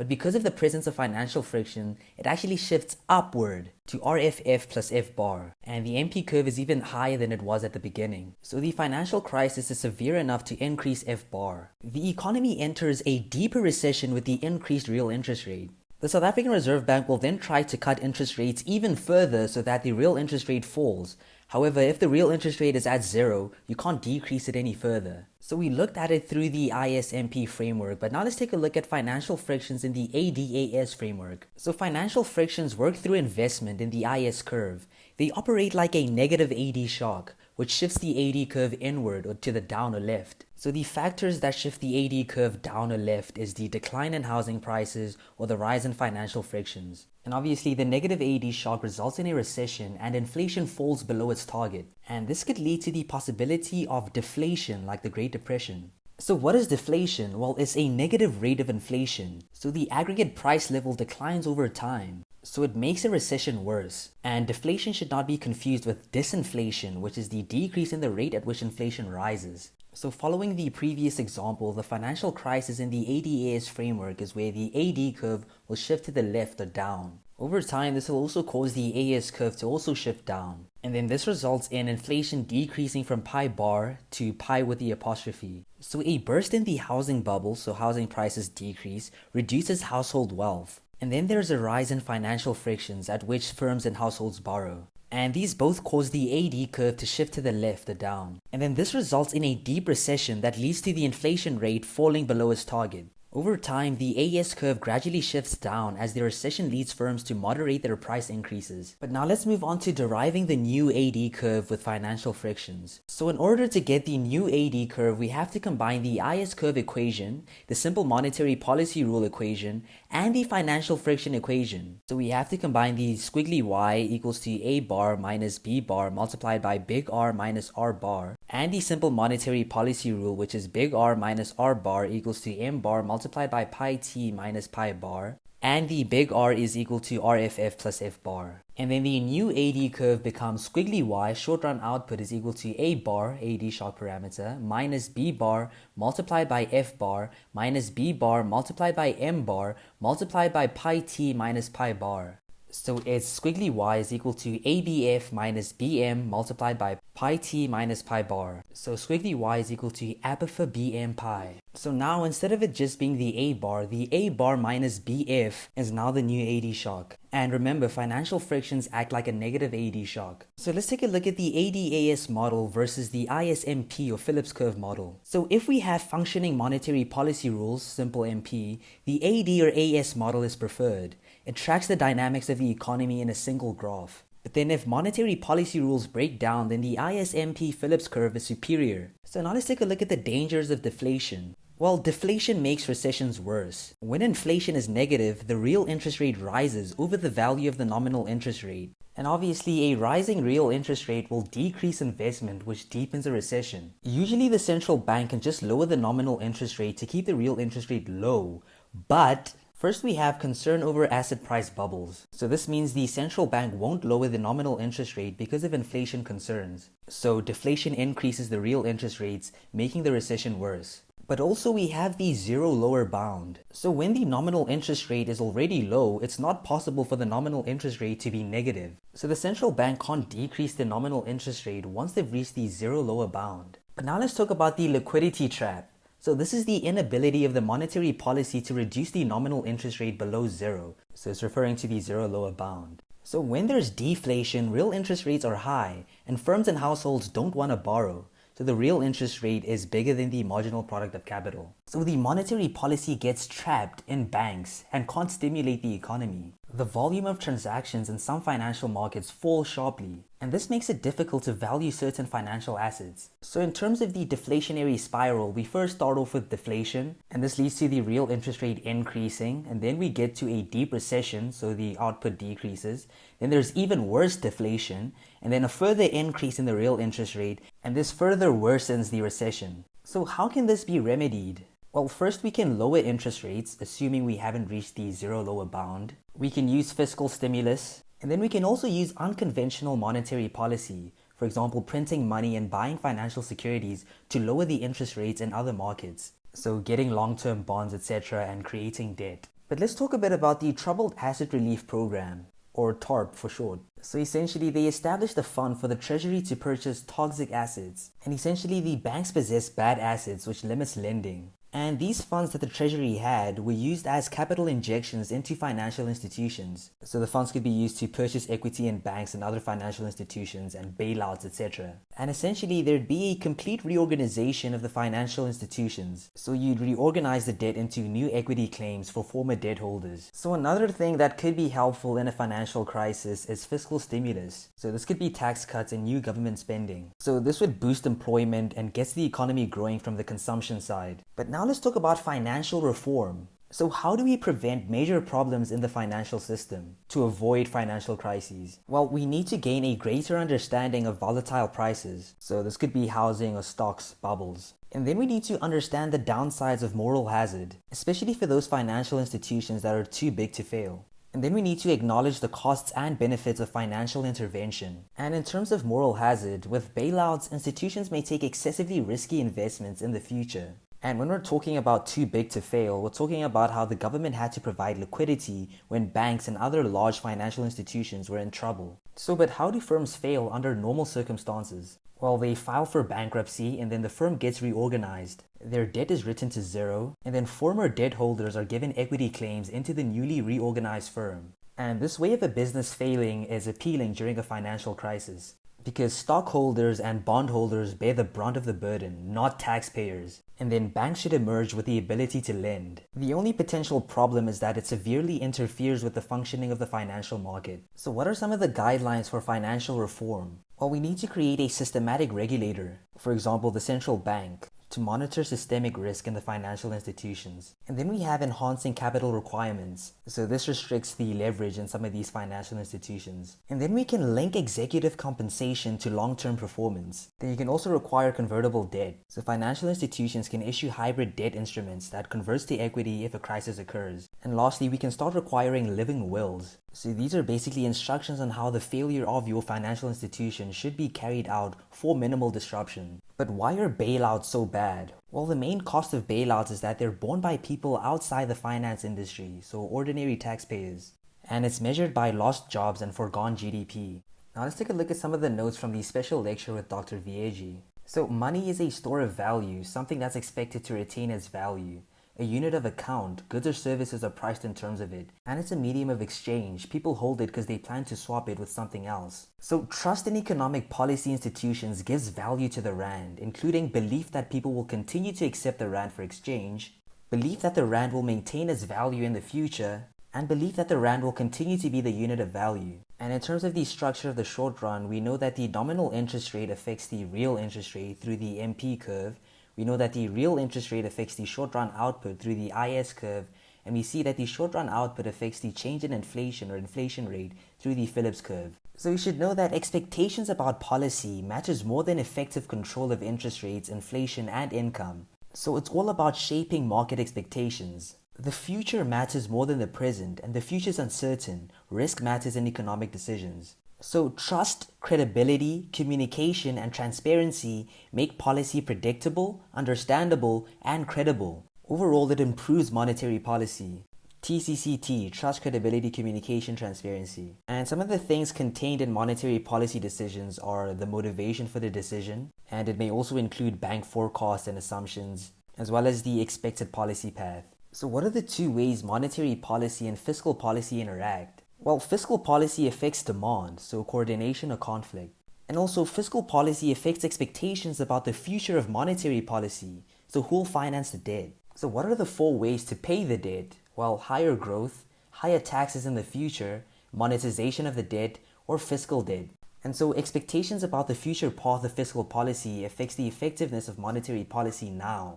But because of the presence of financial friction, it actually shifts upward to RFF plus F bar. And the MP curve is even higher than it was at the beginning. So the financial crisis is severe enough to increase F bar. The economy enters a deeper recession with the increased real interest rate. The South African Reserve Bank will then try to cut interest rates even further so that the real interest rate falls. However, if the real interest rate is at zero, you can't decrease it any further. So we looked at it through the ISMP framework, but now let's take a look at financial frictions in the ADAS framework. So financial frictions work through investment in the IS curve. They operate like a negative AD shock, which shifts the AD curve inward or to the down or left. So the factors that shift the AD curve down or left is the decline in housing prices or the rise in financial frictions. And obviously the negative AD shock results in a recession and inflation falls below its target. And this could lead to the possibility of deflation like the Great Depression. So what is deflation? Well, it's a negative rate of inflation. So the aggregate price level declines over time. So it makes a recession worse. And deflation should not be confused with disinflation, which is the decrease in the rate at which inflation rises. So following the previous example, the financial crisis in the ADAS framework is where the AD curve will shift to the left or down. Over time, this will also cause the AS curve to also shift down. And then this results in inflation decreasing from pi bar to pi with the apostrophe. So a burst in the housing bubble, so housing prices decrease, reduces household wealth. And then there's a rise in financial frictions at which firms and households borrow. And these both cause the AD curve to shift to the left or down. And then this results in a deep recession that leads to the inflation rate falling below its target. Over time, the AS curve gradually shifts down as the recession leads firms to moderate their price increases. But now let's move on to deriving the new AD curve with financial frictions. So in order to get the new AD curve, we have to combine the IS curve equation, the simple monetary policy rule equation, and the financial friction equation. So we have to combine the squiggly y equals to A bar minus B bar multiplied by big R minus R bar, and the simple monetary policy rule, which is big R minus R bar equals to M bar multiplied by pi t minus pi bar, and the big R is equal to RFF plus F bar. And then the new AD curve becomes squiggly y short run output is equal to A bar, AD shock parameter, minus B bar multiplied by F bar minus B bar multiplied by M bar multiplied by pi t minus pi bar. So it's squiggly y is equal to ABF minus BM multiplied by pi t minus pi bar. So squiggly y is equal to ABFA for BM pi. So now instead of it just being the A bar minus BF is now the new AD shock. And remember, financial frictions act like a negative AD shock. So let's take a look at the ADAS model versus the ISMP or Phillips curve model. So if we have functioning monetary policy rules, simple MP, the AD or AS model is preferred. It tracks the dynamics of the economy in a single graph. But then if monetary policy rules break down, then the ISMP Phillips curve is superior. So now let's take a look at the dangers of deflation. Well, deflation makes recessions worse. When inflation is negative, the real interest rate rises over the value of the nominal interest rate. And obviously, a rising real interest rate will decrease investment, which deepens a recession. Usually, the central bank can just lower the nominal interest rate to keep the real interest rate low. But first, we have concern over asset price bubbles. So this means the central bank won't lower the nominal interest rate because of inflation concerns. So deflation increases the real interest rates, making the recession worse. But also we have the zero lower bound. So when the nominal interest rate is already low, it's not possible for the nominal interest rate to be negative. So the central bank can't decrease the nominal interest rate once they've reached the zero lower bound. But now let's talk about the liquidity trap. So this is the inability of the monetary policy to reduce the nominal interest rate below zero. So it's referring to the zero lower bound. So when there's deflation, real interest rates are high, and firms and households don't want to borrow. So the real interest rate is bigger than the marginal product of capital. So the monetary policy gets trapped in banks and can't stimulate the economy. The volume of transactions in some financial markets falls sharply, and this makes it difficult to value certain financial assets. So in terms of the deflationary spiral, we first start off with deflation, and this leads to the real interest rate increasing, and then we get to a deep recession, so the output decreases. Then there's even worse deflation, and then a further increase in the real interest rate, and this further worsens the recession. So how can this be remedied? Well, first we can lower interest rates, assuming we haven't reached the zero lower bound. We can use fiscal stimulus, and then we can also use unconventional monetary policy, for example, printing money and buying financial securities to lower the interest rates in other markets. So getting long-term bonds, etc., and creating debt. But let's talk a bit about the Troubled Asset Relief Program, or TARP for short. So essentially, they established a fund for the Treasury to purchase toxic assets. And essentially, the banks possess bad assets, which limits lending. And these funds that the Treasury had were used as capital injections into financial institutions. So the funds could be used to purchase equity in banks and other financial institutions and bailouts, etc. And essentially, there'd be a complete reorganization of the financial institutions. So you'd reorganize the debt into new equity claims for former debt holders. So another thing that could be helpful in a financial crisis is fiscal stimulus. So this could be tax cuts and new government spending. So this would boost employment and gets the economy growing from the consumption side. But now let's talk about financial reform. So how do we prevent major problems in the financial system to avoid financial crises? Well, we need to gain a greater understanding of volatile prices. So this could be housing or stocks bubbles. And then we need to understand the downsides of moral hazard, especially for those financial institutions that are too big to fail. And then we need to acknowledge the costs and benefits of financial intervention. And in terms of moral hazard, with bailouts, institutions may take excessively risky investments in the future. And when we're talking about too big to fail, we're talking about how the government had to provide liquidity when banks and other large financial institutions were in trouble. So, but how do firms fail under normal circumstances? Well, they file for bankruptcy and then the firm gets reorganized. Their debt is written to zero, and then former debt holders are given equity claims into the newly reorganized firm. And this way of a business failing is appealing during a financial crisis, because stockholders and bondholders bear the brunt of the burden, not taxpayers. And then banks should emerge with the ability to lend. The only potential problem is that it severely interferes with the functioning of the financial market. So what are some of the guidelines for financial reform? Well, we need to create a systematic regulator, for example, the central bank, to monitor systemic risk in the financial institutions. And then we have enhancing capital requirements. So this restricts the leverage in some of these financial institutions. And then we can link executive compensation to long-term performance. Then you can also require convertible debt. So financial institutions can issue hybrid debt instruments that converts to equity if a crisis occurs. And lastly, we can start requiring living wills. So these are basically instructions on how the failure of your financial institution should be carried out for minimal disruption. But why are bailouts so bad? Well, the main cost of bailouts is that they're borne by people outside the finance industry, so ordinary taxpayers. And it's measured by lost jobs and foregone GDP. Now let's take a look at some of the notes from the special lecture with Dr. Viegie. So money is a store of value, something that's expected to retain its value. A unit of account, goods or services are priced in terms of it, and it's a medium of exchange. People hold it because they plan to swap it with something else. So trust in economic policy institutions gives value to the rand, including belief that people will continue to accept the rand for exchange, belief that the rand will maintain its value in the future, and belief that the rand will continue to be the unit of value. And in terms of the structure of the short run, we know that the nominal interest rate affects the real interest rate through the MP curve. We know that the real interest rate affects the short-run output through the IS curve, and we see that the short-run output affects the change in inflation or inflation rate through the Phillips curve. So we should know that expectations about policy matters more than effective control of interest rates, inflation, and income. So it's all about shaping market expectations. The future matters more than the present, and the future is uncertain. Risk matters in economic decisions. So trust, credibility, communication, and transparency make policy predictable, understandable, and credible. Overall, it improves monetary policy. TCCT, trust, credibility, communication, transparency. And some of the things contained in monetary policy decisions are the motivation for the decision, and it may also include bank forecasts and assumptions, as well as the expected policy path. So what are the two ways monetary policy and fiscal policy interact? Well, fiscal policy affects demand, so coordination or conflict. And also, fiscal policy affects expectations about the future of monetary policy, so who will finance the debt? So what are the four ways to pay the debt? Well, higher growth, higher taxes in the future, monetization of the debt, or fiscal debt. And so expectations about the future path of fiscal policy affects the effectiveness of monetary policy now.